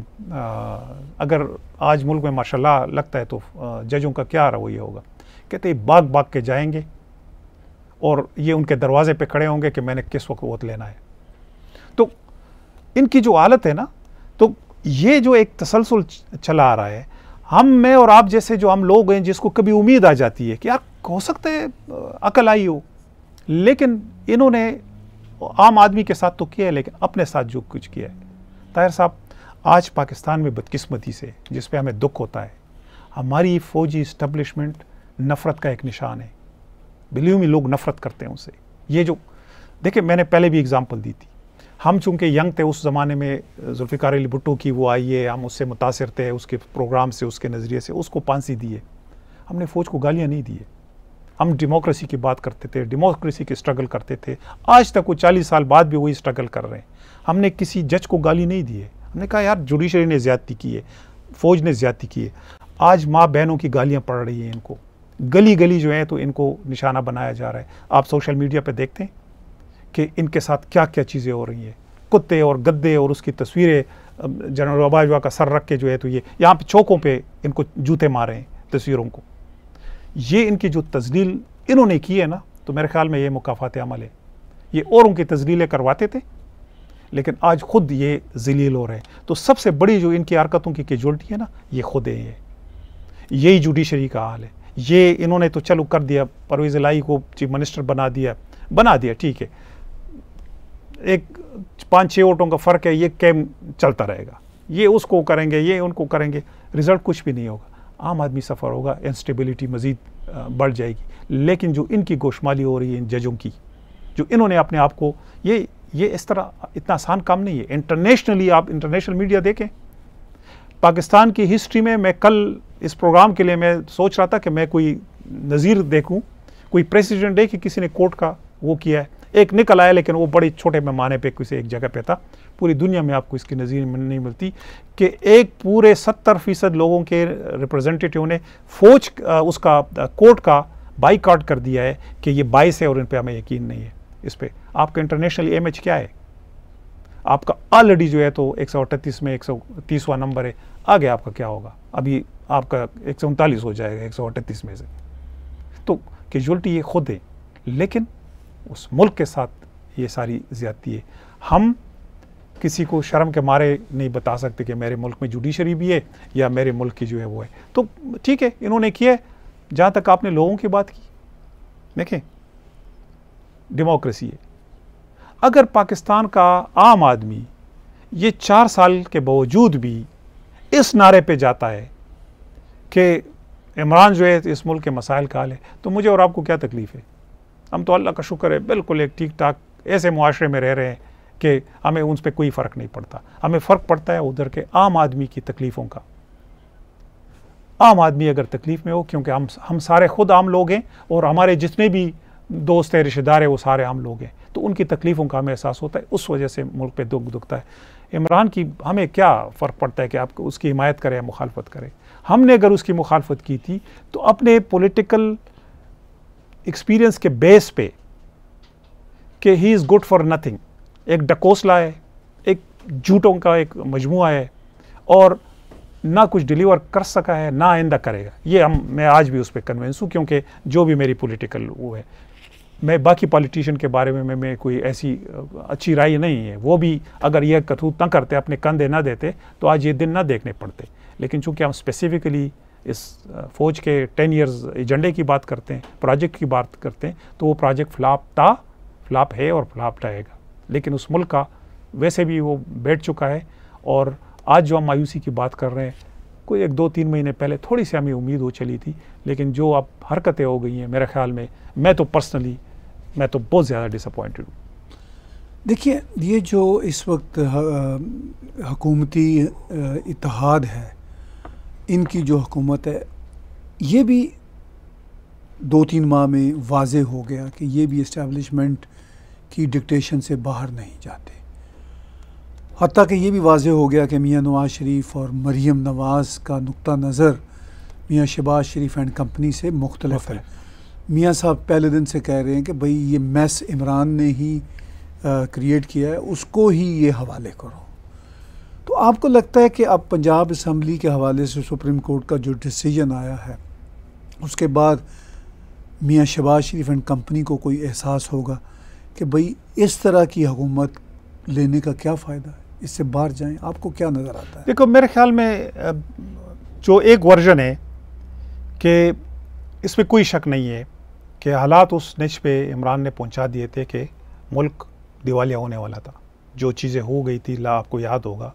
अगर आज मुल्क में माशाल्लाह लगता है तो जजों का क्या रवैया होगा? कहते भाग भाग के जाएंगे और ये उनके दरवाजे पे खड़े होंगे कि मैंने किस वक्त वोट लेना है। तो इनकी जो हालत है ना, तो ये जो एक तसलसल चला आ रहा है, मैं और आप जैसे जो हम लोग हैं जिसको कभी उम्मीद आ जाती है कि यार हो सकता है अकल आई हो, लेकिन इन्होंने आम आदमी के साथ तो किया है, लेकिन अपने साथ जो कुछ किया है, ताहिर साहब, आज पाकिस्तान में बदकिस्मती से, जिस पे हमें दुख होता है, हमारी फौजी इस्टेब्लिशमेंट नफ़रत का एक निशान है। बिलीव मी, लोग नफ़रत करते हैं उससे। ये जो देखिए, मैंने पहले भी एग्जांपल दी थी, हम चूंकि यंग थे उस ज़माने में, जुल्फ़िकार अली भुट्टो की वो आई है, हम उससे मुतासिर थे, उसके प्रोग्राम से, उसके नज़रिए से, उसको फांसी दी है। हमने फ़ौज को गालियाँ नहीं दी है, हम डेमोक्रेसी की बात करते थे, डेमोक्रेसी की स्ट्रगल करते थे। आज तक वो 40 साल बाद भी वही स्ट्रगल कर रहे हैं। हमने किसी जज को गाली नहीं दी है, हमने कहा यार जुडिशरी ने ज़्यादती की है, फ़ौज ने ज़्यादती की है। आज माँ बहनों की गालियाँ पड़ रही हैं, इनको गली गली जो है तो इनको निशाना बनाया जा रहा है। आप सोशल मीडिया पे देखते हैं कि इनके साथ क्या क्या चीज़ें हो रही हैं, कुत्ते और गद्दे और उसकी तस्वीरें, जनरल बाजवा का सर रख के जो है तो ये यहाँ पे चौकों पे इनको जूते मारे हैं तस्वीरों को। ये इनकी जो तजलील इन्होंने की है ना, तो मेरे ख्याल में ये मुकाफ़ात अमल है। ये औरों की तजलीलें करवाते थे, लेकिन आज खुद ये जलील हो रहे हैं। तो सबसे बड़ी जो इनकी हरकतों की कैजुअल्टी है ना, ये खुद है। ये यही जुडिशरी का हाल है। ये इन्होंने तो चलो कर दिया, परवेज़ इलाही को चीफ मिनिस्टर बना दिया, ठीक है, एक 5-6 वोटों का फ़र्क है, ये कैम चलता रहेगा, ये उसको करेंगे, ये उनको करेंगे, रिज़ल्ट कुछ भी नहीं होगा, आम आदमी सफ़र होगा, इंस्टेबिलिटी मज़ीद बढ़ जाएगी। लेकिन जो इनकी गोशमाली हो रही है इन जजों की, जो इन्होंने अपने आप को, ये इस तरह इतना आसान काम नहीं है। इंटरनेशनली, आप इंटरनेशनल मीडिया देखें, पाकिस्तान की हिस्ट्री में, मैं कल इस प्रोग्राम के लिए मैं सोच रहा था कि मैं कोई नज़ीर देखूं, कोई प्रेसिडेंट है कि किसी ने कोर्ट का वो किया है, एक निकल आया, लेकिन वो बड़े छोटे पैमाने पे किसी एक जगह पे था। पूरी दुनिया में आपको इसकी नज़ीर नहीं मिलती कि एक पूरे 70% लोगों के रिप्रेजेंटेटिव ने फौज उसका कोर्ट का बाइकआउट कर दिया है कि ये बाइस है और इन पे हमें यकीन नहीं है। इस पर आपका इंटरनेशनल इमेज क्या है? आपका ऑलरेडी जो है तो 138 में 130वां नंबर है, आगे आपका क्या होगा? अभी आपका 139 हो जाएगा 138 में से। तो कैजुअल्टी ये खुद है, लेकिन उस मुल्क के साथ ये सारी ज़्यादती है। हम किसी को शर्म के मारे नहीं बता सकते कि मेरे मुल्क में जुडिशरी भी है या मेरे मुल्क की जो है वो है। तो ठीक है, इन्होंने किया है। जहाँ तक आपने लोगों की बात की, देखें, डेमोक्रेसी है। अगर पाकिस्तान का आम आदमी ये 4 साल के बावजूद भी इस नारे पे जाता है कि इमरान जो है इस मुल्क के मसाइल का हल है, तो मुझे और आपको क्या तकलीफ़ है? हम तो अल्लाह का शुक्र है बिल्कुल एक ठीक ठाक ऐसे मुआशरे में रह रहे हैं कि हमें उन पर कोई फ़र्क नहीं पड़ता। हमें फ़र्क पड़ता है उधर के आम आदमी की तकलीफ़ों का। आम आदमी अगर तकलीफ़ में हो, क्योंकि हम सारे खुद आम लोग हैं और हमारे जितने भी दोस्त हैं, रिश्तेदार हैं, वो सारे आम लोग हैं, तो उनकी तकलीफ़ों का हमें एहसास होता है। उस वजह से मुल्क पे दुखता है। इमरान की हमें क्या फ़र्क पड़ता है कि आप उसकी हिमायत करें या मुखालफत करें? हमने अगर उसकी मुखालफत की थी तो अपने पॉलिटिकल एक्सपीरियंस के बेस पे कि he is good for nothing, एक डकोसला है, एक झूठों का एक मजमुआ है और ना कुछ डिलीवर कर सका है, ना आइंदा करेगा। ये मैं आज भी उस पर कन्विंस हूँ, क्योंकि जो भी मेरी पॉलिटिकल वो है, मैं बाकी पॉलिटिशियन के बारे में मैं कोई ऐसी अच्छी राय नहीं है। वो भी अगर यह करतूत ना करते, अपने कंधे ना देते, तो आज ये दिन ना देखने पड़ते। लेकिन चूँकि हम स्पेसिफिकली इस फ़ौज के 10 ईयर्स एजेंडे की बात करते हैं, प्रोजेक्ट की बात करते हैं, तो वो प्रोजेक्ट फ्लॉप है और फ्लॉप रहेगा। लेकिन उस मुल्क का वैसे भी वो बैठ चुका है। और आज जो हम मायूसी की बात कर रहे हैं, कोई 1-2-3 महीने पहले थोड़ी सी हमें उम्मीद हो चली थी, लेकिन जो अब हरकतें हो गई हैं, मेरे ख्याल में मैं तो बहुत ज़्यादा डिसअपॉइंटेड हूँ। देखिए, ये जो इस वक्त हुकूमती इत्तेहाद है, इनकी जो हुकूमत है, ये भी 2-3 माह में वाज़े हो गया कि ये भी इस्टेब्लिशमेंट की डिक्टेशन से बाहर नहीं जाते। हत्ता कि ये भी वाज़े हो गया कि मियाँ नवाज़ शरीफ और मरीम नवाज़ का नुक्ता नज़र मियाँ शहबाज शरीफ एंड कंपनी से मुख्तलिफ है। मियाँ साहब पहले दिन से कह रहे हैं कि भाई ये मैस इमरान ने ही क्रिएट किया है, उसको ही ये हवाले करो। तो आपको लगता है कि अब पंजाब असम्बली के हवाले से सुप्रीम कोर्ट का जो डिसीजन आया है, उसके बाद मियाँ शहबाज शरीफ एंड कंपनी को कोई एहसास होगा कि भाई इस तरह की हुकूमत लेने का क्या फ़ायदा है, इससे बाहर जाएं? आपको क्या नज़र आता है? देखो, मेरे ख्याल में जो एक वर्जन है कि इसमें कोई शक नहीं है कि हालात उस निच पे इमरान ने पहुंचा दिए थे कि मुल्क दिवालिया होने वाला था। जो चीज़ें हो गई थी, आपको याद होगा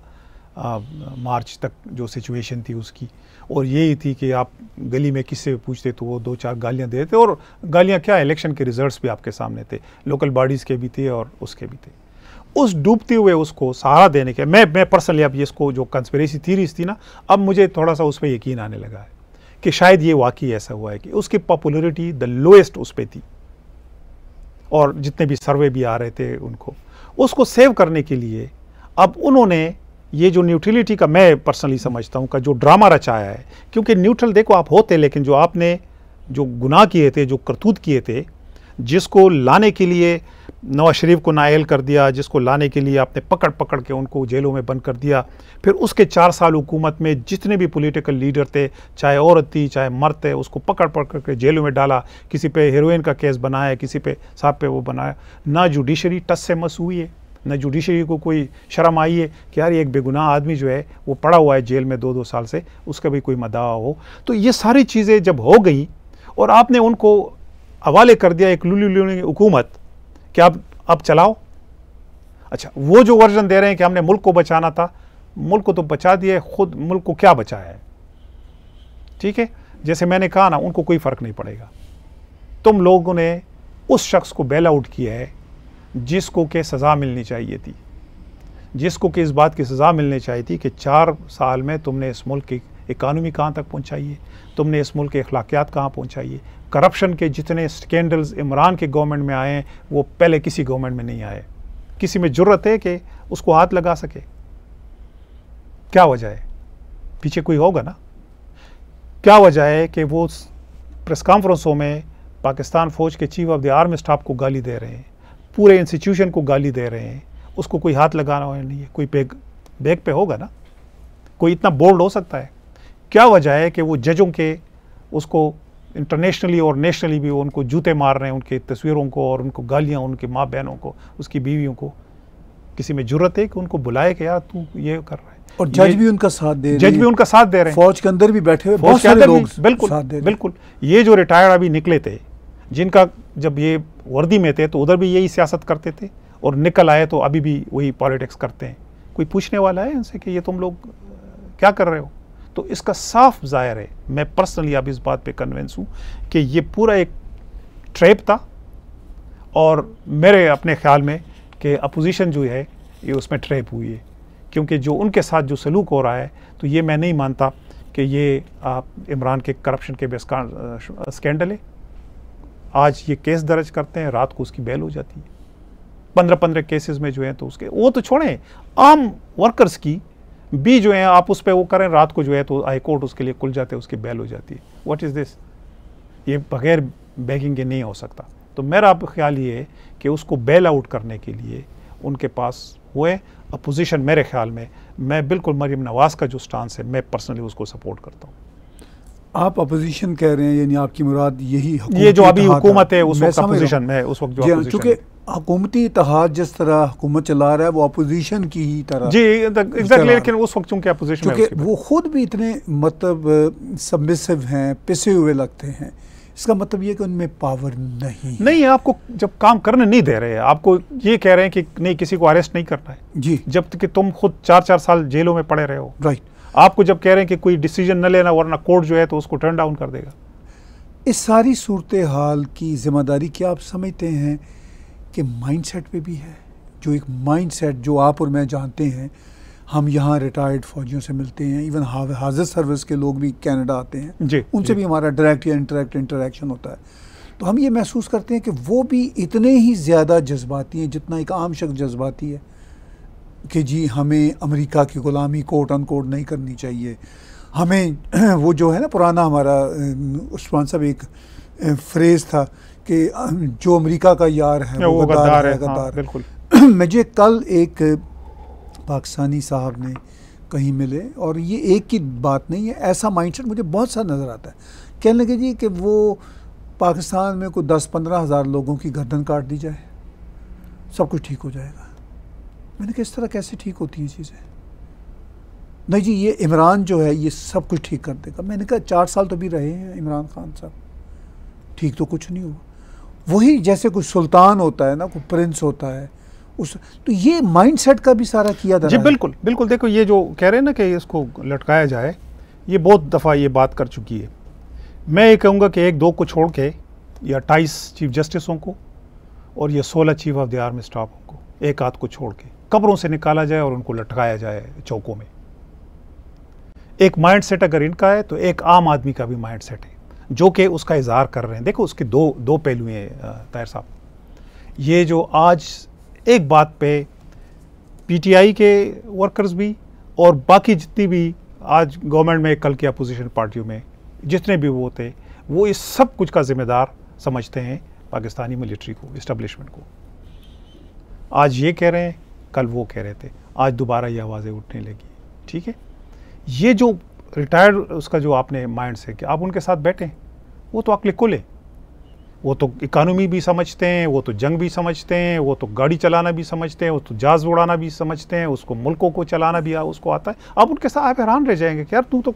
मार्च तक जो सिचुएशन थी उसकी, और यही थी कि आप गली में किससे भी पूछते तो वो 2-4 गालियाँ दे देते, और गालियाँ क्या, इलेक्शन के रिजल्ट्स भी आपके सामने थे, लोकल बॉडीज़ के भी थे और उसके भी थे। उस डूबते हुए उसको सहारा देने के मैं पर्सनली अब इसको जो कंस्पिरेसी थीरीज थी ना, अब मुझे थोड़ा सा उस पर यकीन आने लगा है कि शायद ये वाकई ऐसा हुआ है कि उसकी पॉपुलैरिटी द लोएस्ट उस पर थी, और जितने भी सर्वे भी आ रहे थे उनको उसको सेव करने के लिए अब उन्होंने ये जो न्यूट्रलिटी का, मैं पर्सनली समझता हूँ, का जो ड्रामा रचाया है। क्योंकि न्यूट्रल देखो आप होते, लेकिन जो आपने जो गुनाह किए थे, जो करतूत किए थे, जिसको लाने के लिए नवाज शरीफ को नाअहल कर दिया, जिसको लाने के लिए आपने पकड़ पकड़ के उनको जेलों में बंद कर दिया, फिर उसके 4 साल हुकूमत में जितने भी पॉलिटिकल लीडर थे, चाहे औरत थी चाहे मर्द थे, उसको पकड़ पकड़ के जेलों में डाला, किसी पे हेरोइन का केस बनाया, किसी पे साहब पे वो बनाया। ना जुडिशरी टस से मस हुई है, न जुडिशरी को कोई शर्म आई है कि यार एक बेगुनाह आदमी जो है वो पड़ा हुआ है जेल में 2-2 साल से, उसका भी कोई मदावा हो। तो ये सारी चीज़ें जब हो गई और आपने उनको हवाले कर दिया एक लुली हुकूमत कि अब चलाओ। अच्छा, वो जो वर्जन दे रहे हैं कि हमने मुल्क को बचाना था, मुल्क को तो बचा दिया, खुद मुल्क को क्या बचाया है? ठीक है, जैसे मैंने कहा ना, उनको कोई फ़र्क नहीं पड़ेगा। तुम लोगों ने उस शख्स को बेल आउट किया है जिसको कि सज़ा मिलनी चाहिए थी, जिसको कि इस बात की सज़ा मिलनी चाहिए थी कि 4 साल में तुमने इस मुल्क की इकानमी कहाँ तक पहुँचाई है, तुमने इस मुल्क के अखलाकियात कहाँ पहुँचाई है। करप्शन के जितने स्कैंडल्स इमरान के गवर्नमेंट में आए हैं वो पहले किसी गवर्नमेंट में नहीं आए। किसी में जुर्रत है कि उसको हाथ लगा सके? क्या वजह है? पीछे कोई होगा ना। क्या वजह है कि वो प्रेस कॉन्फ्रेंसों में पाकिस्तान फ़ौज के chief of the army staff को गाली दे रहे हैं, पूरे इंस्टीट्यूशन को गाली दे रहे हैं, उसको कोई हाथ लगाना नहीं है? कोई बैग पे होगा ना, कोई इतना बोल्ड हो सकता है? क्या वजह है कि वो जजों के उसको इंटरनेशनली और नेशनली भी उनको जूते मार रहे हैं, उनकी तस्वीरों को और उनको गालियाँ, उनकी माँ बहनों को, उसकी बीवियों को? किसी में जुर्रत है कि उनको बुलाए कि यार तू ये कर रहा है? और जज भी उनका साथ दे रहे हैं, जज भी उनका साथ दे रहे हैं, फौज के अंदर भी बैठे हुए बहुत सारे लोग बिल्कुल साथ दे रहे हैं। बिल्कुल। ये जो रिटायर्ड अभी निकले थे, जिनका जब ये वर्दी में थे तो उधर भी यही सियासत करते थे, और निकल आए तो अभी भी वही पॉलिटिक्स करते हैं। कोई पूछने वाला है इनसे कि ये तुम लोग क्या कर रहे हो? तो इसका साफ ज़ाहिर है, मैं पर्सनली अब इस बात पे कन्विंस हूँ कि ये पूरा एक ट्रैप था, और मेरे अपने ख्याल में कि अपोजिशन जो है ये उसमें ट्रैप हुई है। क्योंकि जो उनके साथ जो सलूक हो रहा है, तो ये मैं नहीं मानता कि ये इमरान के करप्शन के स्कैंडल है। आज ये केस दर्ज करते हैं, रात को उसकी बेल हो जाती है। 15-15 केसेस में जो है तो उसके, वो तो छोड़ें, आम वर्कर्स की भी जो है आप उस पर वो करें, रात को जो है तो हाई कोर्ट उसके लिए खुल जाते हैं, उसकी बेल हो जाती है। What is this? ये बगैर बैगिंग के नहीं हो सकता। तो मेरा ख्याल ये है कि उसको बेल आउट करने के लिए उनके पास वो है अपोजिशन। मेरे ख्याल में मैं बिल्कुल मरीम नवाज़ का जो स्टांस है, मैं पर्सनली उसको सपोर्ट करता हूँ। आप अपोजिशन कह रहे हैं, यानी आपकी मुराद यही ये जो अभी हुकूमत है उस वक्त अपोजिशन में, उस वक्त जो अपोजिशन, क्योंकि हुकूमती इत्तेहाद जिस तरह हुकूमत चला रहा है वो अपोजिशन की ही तरह जी एग्जैक्टली। लेकिन उस वक्त चूंकि अपोजिशन में, क्योंकि वो खुद भी इतने मतलब सबमिसिव हैं, पिसे हुए लगते हैं, इसका मतलब ये कि उनमें पावर नहीं है। आपको जब काम करने नहीं दे रहे हैं, आपको ये कह रहे हैं कि नहीं किसी को अरेस्ट नहीं करना है जी, जब तक कि तुम खुद 4-4 साल जेलों में पड़े रहे हो। राइट। आपको जब कह रहे हैं कि कोई डिसीजन न लेना वरना कोर्ट जो है तो उसको टर्न डाउन कर देगा। इस सारी सूरत हाल की जिम्मेदारी क्या आप समझते हैं कि माइंडसेट पे भी है? जो एक माइंडसेट जो आप और मैं जानते हैं, हम यहाँ रिटायर्ड फौजियों से मिलते हैं, इवन हाजिर सर्विस के लोग भी कनाडा आते हैं जी, उनसे भी हमारा डायरेक्ट या इंटरेक्शन होता है, तो हम ये महसूस करते हैं कि वो भी इतने ही ज़्यादा जज्बाती हैं जितना एक आम शख्स जज्बाती है कि जी हमें अमेरिका की ग़ुलामी कोट अनकोट नहीं करनी चाहिए, हमें वो जो है ना पुराना हमारा उस्मान साहब एक फ्रेज़ था कि जो अमेरिका का यार है वो गद्दार है, गद्दार। बिल्कुल। मुझे कल एक पाकिस्तानी साहब ने कहीं मिले, और ये एक की बात नहीं है, ऐसा माइंडसेट मुझे बहुत सा नज़र आता है। कहने लगे जी कि वो पाकिस्तान में कोई 10-15 हज़ार लोगों की गर्दन काट दी जाए, सब कुछ ठीक हो जाएगा। मैंने कहा इस तरह कैसे ठीक होती हैं चीज़ें? नहीं जी, ये इमरान जो है ये सब कुछ ठीक कर देगा। मैंने कहा 4 साल तो भी रहे हैं इमरान खान साहब, ठीक तो कुछ नहीं हुआ। वही जैसे कोई सुल्तान होता है ना, कोई प्रिंस होता है उस, तो ये माइंडसेट का भी सारा किया जा जी रहा है। बिल्कुल बिल्कुल। देखो ये जो कह रहे हैं ना कि इसको लटकाया जाए, ये बहुत दफ़ा ये बात कर चुकी है। मैं ये कहूँगा कि 1-2 को छोड़ के, या 28 चीफ जस्टिसों को और ये 16 चीफ ऑफ द आर्मी स्टाफों को, एक आध को छोड़ के कब्रों से निकाला जाए और उनको लटकाया जाए चौकों में। एक माइंडसेट अगर इनका है तो एक आम आदमी का भी माइंडसेट है जो कि उसका इजहार कर रहे हैं। देखो उसके दो पहलू हैं ताहिर साहब। ये जो आज एक बात पे पीटीआई के वर्कर्स भी और बाकी जितनी भी आज गवर्नमेंट में, कल की अपोजिशन पार्टियों में जितने भी वो थे, वो इस सब कुछ का जिम्मेदार समझते हैं पाकिस्तानी मिलिट्री को, इस्टेब्लिशमेंट को। आज ये कह रहे हैं, कल वो कह रहे थे, आज दोबारा ये आवाज़ें उठने लगी। ठीक है, ये जो रिटायर्ड उसका जो आपने माइंड से कि आप उनके साथ बैठें, वो तो अक्ल कुल है, वो तो इकानमी भी समझते हैं, वो तो जंग भी समझते हैं, वो तो गाड़ी चलाना भी समझते हैं, वो तो जहाज़ उड़ाना भी समझते हैं, उसको मुल्कों को चलाना भी उसको आता है। आप उनके साथ आप हैरान रह जाएंगे कि यार तू तो,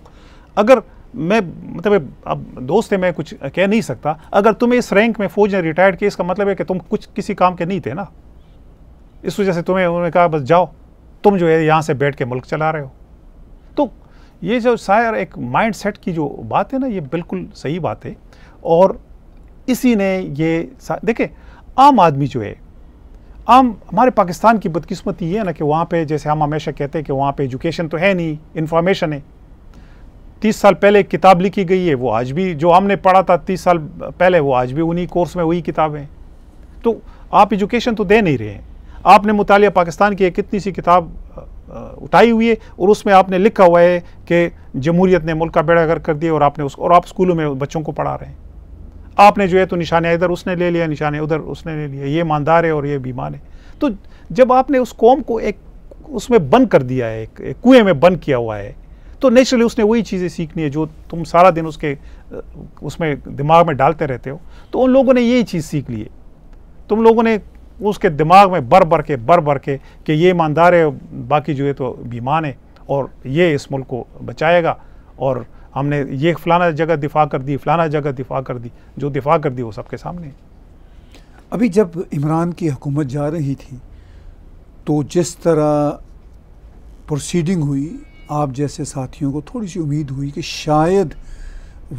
अगर मैं मतलब अब दोस्त है, मैं कुछ कह नहीं सकता, अगर तुम्हें इस रैंक में फौज ने रिटायर्ड किया, इसका मतलब है कि तुम कुछ किसी काम के नहीं थे ना, इस वजह से तुम्हें उन्होंने कहा बस जाओ, तुम जो है यहाँ से बैठ के मुल्क चला रहे हो। तो ये जो शायर एक माइंड सेट की जो बात है ना, ये बिल्कुल सही बात है। और इसी ने ये देखे, आम आदमी जो है, हमारे पाकिस्तान की बदकिस्मती ये है ना कि वहाँ पे, जैसे हम हमेशा कहते हैं कि वहाँ पे एजुकेशन तो है नहीं, इंफॉर्मेशन है। 30 साल पहले एक किताब लिखी गई है, वो आज भी, जो हमने पढ़ा था 30 साल पहले, वो आज भी उन्हीं कोर्स में वही किताबें। तो आप एजुकेशन तो दे नहीं रहे हैं। आपने मुतालिया पाकिस्तान की एक कितनी सी किताब उठाई हुई है और उसमें आपने लिखा हुआ है कि जमहूरियत ने मुल्क का बेड़ा गर्क कर दिया, और आपने उसको, और आप स्कूलों में बच्चों को पढ़ा रहे हैं। आपने जो है तो निशाने इधर उसने ले लिया, निशाने उधर उसने ले लिया, ये ईमानदार है और ये बेईमान है। तो जब आपने उस कौम को एक उसमें बंद कर दिया है, एक कुएं में बंद किया हुआ है, तो नेचुरली उसने वही चीज़ें सीखनी है जो तुम सारा दिन उसमें दिमाग में डालते रहते हो। तो उन लोगों ने यही चीज़ सीख ली है। तुम लोगों ने उसके दिमाग में बर बर के कि ये ईमानदार है, बाकी जो है तो बेईमान है, और ये इस मुल्क को बचाएगा, और हमने ये फलाना जगह दिफा कर दी, फलाना जगह दिफा कर दी, जो दिफा कर दी वो सबके सामने। अभी जब इमरान की हुकूमत जा रही थी, तो जिस तरह प्रोसीडिंग हुई, आप जैसे साथियों को थोड़ी सी उम्मीद हुई कि शायद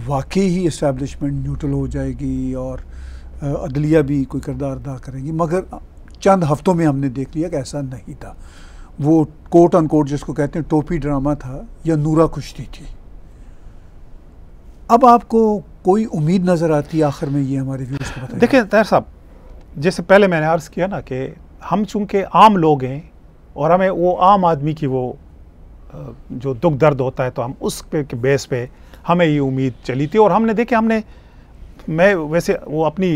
वाकई ही इस्टेब्लिशमेंट न्यूट्रल हो जाएगी और अदलिया भी कोई किरदार अदा करेगी, मगर चंद हफ्तों में हमने देख लिया कि ऐसा नहीं था। वो कोट अनकोट जिसको कहते हैं टोपी ड्रामा था या नूरा कुश्ती थी। अब आपको कोई उम्मीद नज़र आती है आखिर में? ये हमारे व्यूअर्स को बताइए। देखिए ताहिर साहब, जैसे पहले मैंने अर्ज़ किया ना कि हम चूँकि आम लोग हैं और हमें वो आम आदमी की वो जो दुख दर्द होता है, तो हम उस पे के बेस पे हमें ये उम्मीद चली थी। और हमने देखे, मैं वैसे वो अपनी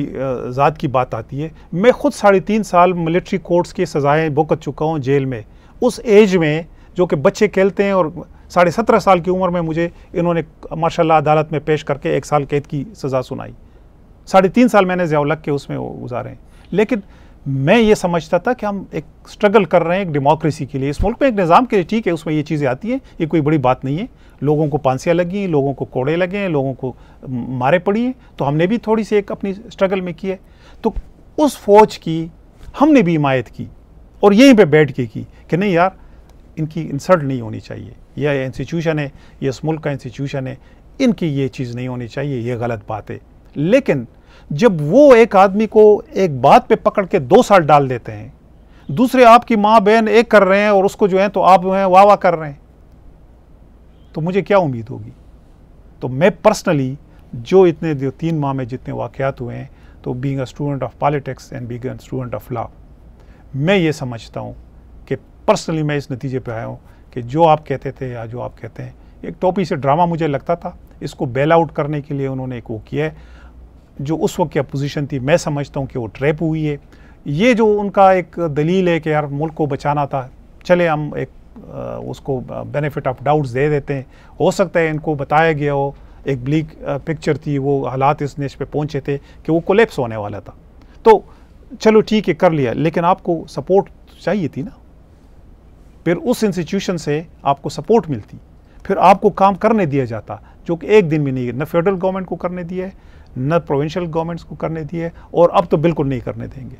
ज़ात की बात आती है, मैं ख़ुद 3.5 साल मिलिट्री कोर्ट्स की सज़ाएँ भुगत चुका हूँ जेल में, उस एज में जो कि बच्चे खेलते हैं, और 17.5 साल की उम्र में मुझे इन्होंने माशाल्लाह अदालत में पेश करके 1 साल कैद की सज़ा सुनाई। 3.5 साल मैंने ज़ियाउल हक के उसमें गुजारे हैं। लेकिन मैं ये समझता था कि हम एक स्ट्रगल कर रहे हैं एक डेमोक्रेसी के लिए, इस मुल्क में एक निज़ाम के लिए। ठीक है, उसमें ये चीज़ें आती हैं, ये कोई बड़ी बात नहीं है। लोगों को फांसियाँ लगी हैं, लोगों को कोड़े लगे हैं, लोगों को मारे पड़ी हैं, तो हमने भी थोड़ी सी एक अपनी स्ट्रगल में की है। तो उस फौज की हमने भी हिमायत की, और यहीं पर बैठ के की कि नहीं यार, इनकी इंसल्ट नहीं होनी चाहिए, यह इंस्टीट्यूशन है, ये इस मुल्क का इंस्टीट्यूशन है, इनकी ये चीज़ नहीं होनी चाहिए, ये गलत बात है। लेकिन जब वो एक आदमी को एक बात पे पकड़ के 2 साल डाल देते हैं, दूसरे आपकी माँ बहन एक कर रहे हैं और उसको जो है तो आप जो है वाह वाह कर रहे हैं, तो मुझे क्या उम्मीद होगी? तो मैं पर्सनली जो 3 माह में जितने वाक़यात हुए हैं, तो being a student of politics and being a student of law, मैं ये समझता हूँ कि पर्सनली मैं इस नतीजे पे आया हूँ कि जो आप कहते थे या जो आप कहते हैं, एक टोपी से ड्रामा मुझे लगता था, इसको बेल आउट करने के लिए उन्होंने एक वो किया है। जो उस वक्त की अपोजिशन थी, मैं समझता हूँ कि वो ट्रैप हुई है। ये जो उनका एक दलील है कि यार मुल्क को बचाना था, चले हम एक उसको बेनिफिट ऑफ डाउट्स दे देते हैं, हो सकता है इनको बताया गया हो, एक ब्लीक पिक्चर थी, वो हालात इस निश पे पहुँचे थे कि वो कोलैप्स होने वाला था, तो चलो ठीक है कर लिया, लेकिन आपको सपोर्ट चाहिए थी ना। फिर उस इंस्टीट्यूशन से आपको सपोर्ट मिलती, फिर आपको काम करने दिया जाता, जो कि एक दिन में नहीं, न फेडरल गवर्नमेंट को करने दिया है, न प्रोविंशियल गवर्नमेंट्स को करने दिए और अब तो बिल्कुल नहीं करने देंगे।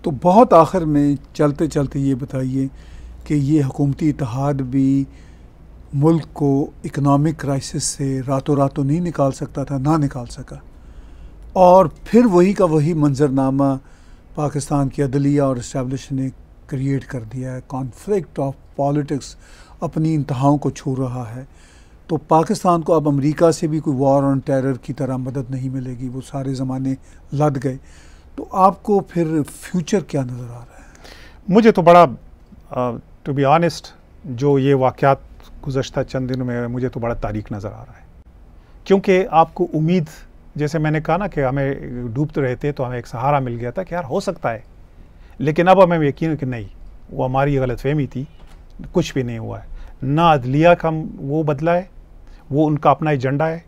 तो बहुत आखिर में चलते चलते ये बताइए कि ये हुकूमती इत्तेहाद भी मुल्क को इकनॉमिक क्राइसिस से रातों रात तो नहीं निकाल सकता था, ना निकाल सका, और फिर वही का वही मंजरनामा पाकिस्तान की अदलिया और इस्टेब्लिश ने क्रिएट कर दिया है। कॉन्फ्लिक्ट ऑफ पॉलिटिक्स अपनी इंतहाओं को छू रहा है। तो पाकिस्तान को अब अमेरिका से भी कोई वॉर ऑन टेरर की तरह मदद नहीं मिलेगी, वो सारे ज़माने लद गए। तो आपको फिर फ्यूचर क्या नज़र आ रहा है? मुझे तो बड़ा टू बी ऑनेस्ट जो ये वाक़यात गुज़श्ता चंद दिनों में मुझे तो बड़ा तारीख नज़र आ रहा है, क्योंकि आपको उम्मीद, जैसे मैंने कहा ना कि हमें डूबते रहते तो हमें एक सहारा मिल गया था कि यार हो सकता है, लेकिन अब हमें यकीन है कि नहीं, वो हमारी गलतफहमी थी, कुछ भी नहीं हुआ है। ना अदलिया का वो बदला है, वो उनका अपना एजेंडा है,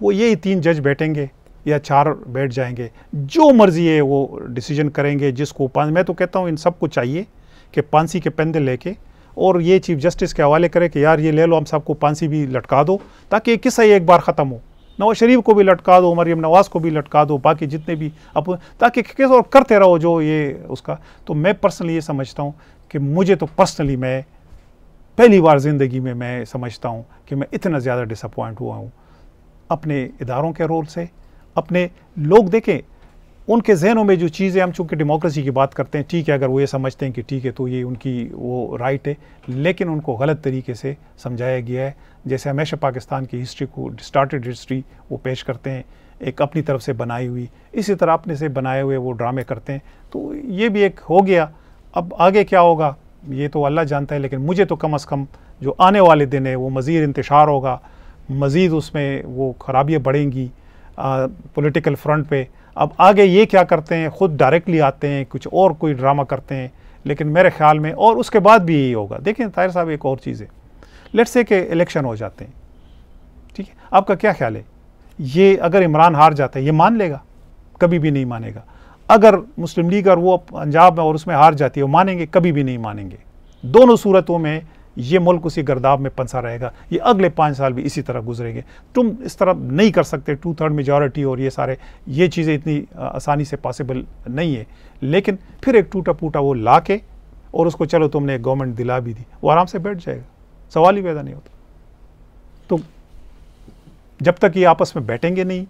वो यही 3 जज बैठेंगे या 4 बैठ जाएंगे, जो मर्जी है वो डिसीजन करेंगे। जिसको मैं तो कहता हूँ इन सबको चाहिए कि फांसी के पेंदे लेके और ये चीफ जस्टिस के हवाले करे कि यार ये ले लो, हम सबको फांसी भी लटका दो, ताकि ये किस्सा एक बार ख़त्म हो। नवाज शरीफ को भी लटका दो, मरियम नवाज को भी लटका दो, बाकी जितने भी ताकि किस और करते रहो जो ये उसका। तो मैं पर्सनली ये समझता हूँ कि मुझे तो पर्सनली मैं पहली बार ज़िंदगी में मैं समझता हूँ कि मैं इतना ज़्यादा डिसअपॉइंट हुआ हूँ अपने इदारों के रोल से। अपने लोग देखें, उनके जहनों में जो चीज़ें, हम चूँकि डेमोक्रेसी की बात करते हैं, ठीक है, अगर वो ये समझते हैं कि ठीक है तो ये उनकी वो राइट है, लेकिन उनको गलत तरीके से समझाया गया है। जैसे हमेशा पाकिस्तान की हिस्ट्री को डिस्टार्टेड हिस्ट्री वो पेश करते हैं, एक अपनी तरफ से बनाई हुई, इसी तरह अपने से बनाए हुए वो ड्रामे करते हैं। तो ये भी एक हो गया। अब आगे क्या होगा ये तो अल्लाह जानता है, लेकिन मुझे तो कम अज़ कम जो आने वाले दिन है वो मज़ीद इंतशार होगा, मज़ीद उसमें वो खराबियाँ बढ़ेंगी पॉलिटिकल फ्रंट पे। अब आगे ये क्या करते हैं, ख़ुद डायरेक्टली आते हैं, कुछ और कोई ड्रामा करते हैं, लेकिन मेरे ख्याल में और उसके बाद भी यही होगा। देखें ताहिर साहब, एक और चीज़ है, लेट्स से कि इलेक्शन हो जाते हैं, ठीक है, आपका क्या ख्याल है, ये अगर इमरान हार जाता है ये मान लेगा? कभी भी नहीं मानेगा। अगर मुस्लिम लीग और वो पंजाब में और उसमें हार जाती है वो मानेंगे? कभी भी नहीं मानेंगे। दोनों सूरतों में ये मुल्क उसी गर्दाब में पंसा रहेगा। ये अगले 5 साल भी इसी तरह गुजरेंगे। तुम इस तरह नहीं कर सकते, 2/3 मेजॉरिटी और ये सारे ये चीज़ें इतनी आसानी से पॉसिबल नहीं है। लेकिन फिर एक टूटा फूटा वो ला के और उसको चलो तुमने एक गवर्नमेंट दिला भी दी, वो आराम से बैठ जाएगा, सवाल ही पैदा नहीं होता। तो जब तक ये आपस में बैठेंगे नहीं,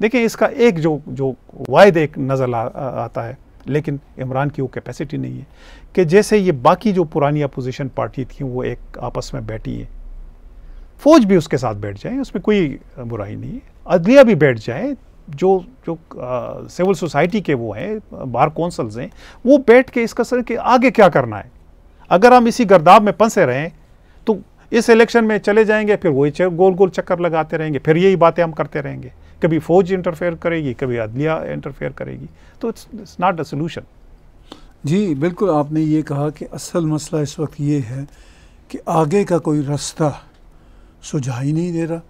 देखें इसका एक जो वायद एक नज़र आता है, लेकिन इमरान की वो कैपेसिटी नहीं है कि जैसे ये बाकी जो पुरानी अपोजिशन पार्टी थी वो एक आपस में बैठी है, फौज भी उसके साथ बैठ जाए, उसमें कोई बुराई नहीं है, अदलिया भी बैठ जाए, जो सिविल सोसाइटी के वो हैं, बार कौंसल्स हैं, वो बैठ के इसका सर कि आगे क्या करना है। अगर हम इसी गर्दाब में फंसे रहें तो इस इलेक्शन में चले जाएंगे, फिर वही गोल गोल चक्कर लगाते रहेंगे, फिर यही बातें हम करते रहेंगे। कभी फौज इंटरफेयर करेगी, कभी अदलिया इंटरफेयर करेगी, तो इट्स नॉट अ सोल्यूशन। जी बिल्कुल, आपने ये कहा कि असल मसला इस वक्त ये है कि आगे का कोई रास्ता सुझाई नहीं दे रहा,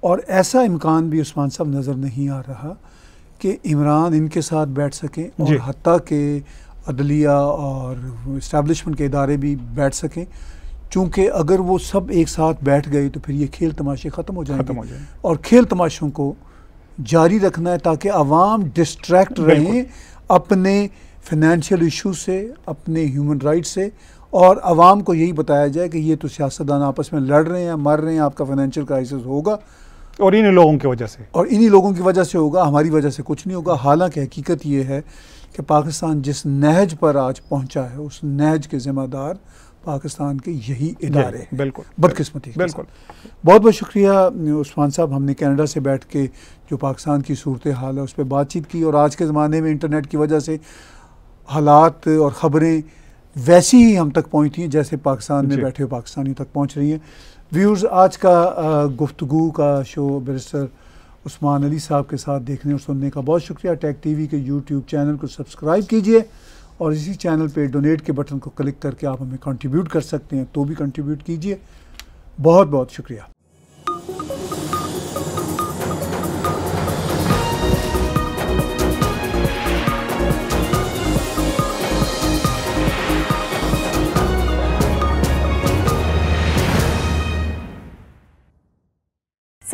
और ऐसा इम्कान भी उस्मान साहब नज़र नहीं आ रहा कि इमरान इनके साथ बैठ सकें, और हत्ता के अदलिया और इस्टेब्लिशमेंट के इदारे भी बैठ सकें, चूँकि अगर वो सब एक साथ बैठ गए तो फिर ये खेल तमाशे ख़त्म हो जाएंगे। और खेल तमाशों को जारी रखना है ताकि आवाम डिस्ट्रैक्ट रहें अपने फाइनेंशियल इशू से, अपने ह्यूमन राइट से, और आवाम को यही बताया जाए कि ये तो सियासतदान आपस में लड़ रहे हैं, मर रहे हैं, आपका फाइनेंशियल क्राइसिस होगा और इन्हीं लोगों की वजह से, और इन्हीं लोगों की वजह से होगा, हमारी वजह से कुछ नहीं होगा। हालांकि हकीकत ये है कि पाकिस्तान जिस नहज पर आज पहुंचा है उस नहज के ज़िम्मेदार पाकिस्तान के यही इदारे हैं। बिल्कुल, बदकिस्मती। बिल्कुल। बहुत बहुत शुक्रिया उस्मान साहब, हमने कनाडा से बैठ के जो पाकिस्तान की सूरत हाल है उस पर बातचीत की, और आज के ज़माने में इंटरनेट की वजह से हालात और ख़बरें वैसी ही हम तक पहुँचती हैं जैसे पाकिस्तान में बैठे हुए पाकिस्तानियों तक पहुँच रही हैं। व्यूअर्स, आज का गुफ्तगू का शो बैरिस्टर उस्मान अली साहब के साथ देखने और सुनने का बहुत शुक्रिया। टेक टीवी के यूट्यूब चैनल को सब्सक्राइब कीजिए, और इसी चैनल पे डोनेट के बटन को क्लिक करके आप हमें कंट्रीब्यूट कर सकते हैं, तो भी कंट्रीब्यूट कीजिए। बहुत बहुत शुक्रिया।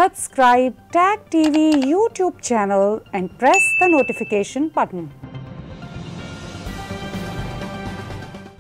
Subscribe TAG TV YouTube channel and press the notification button.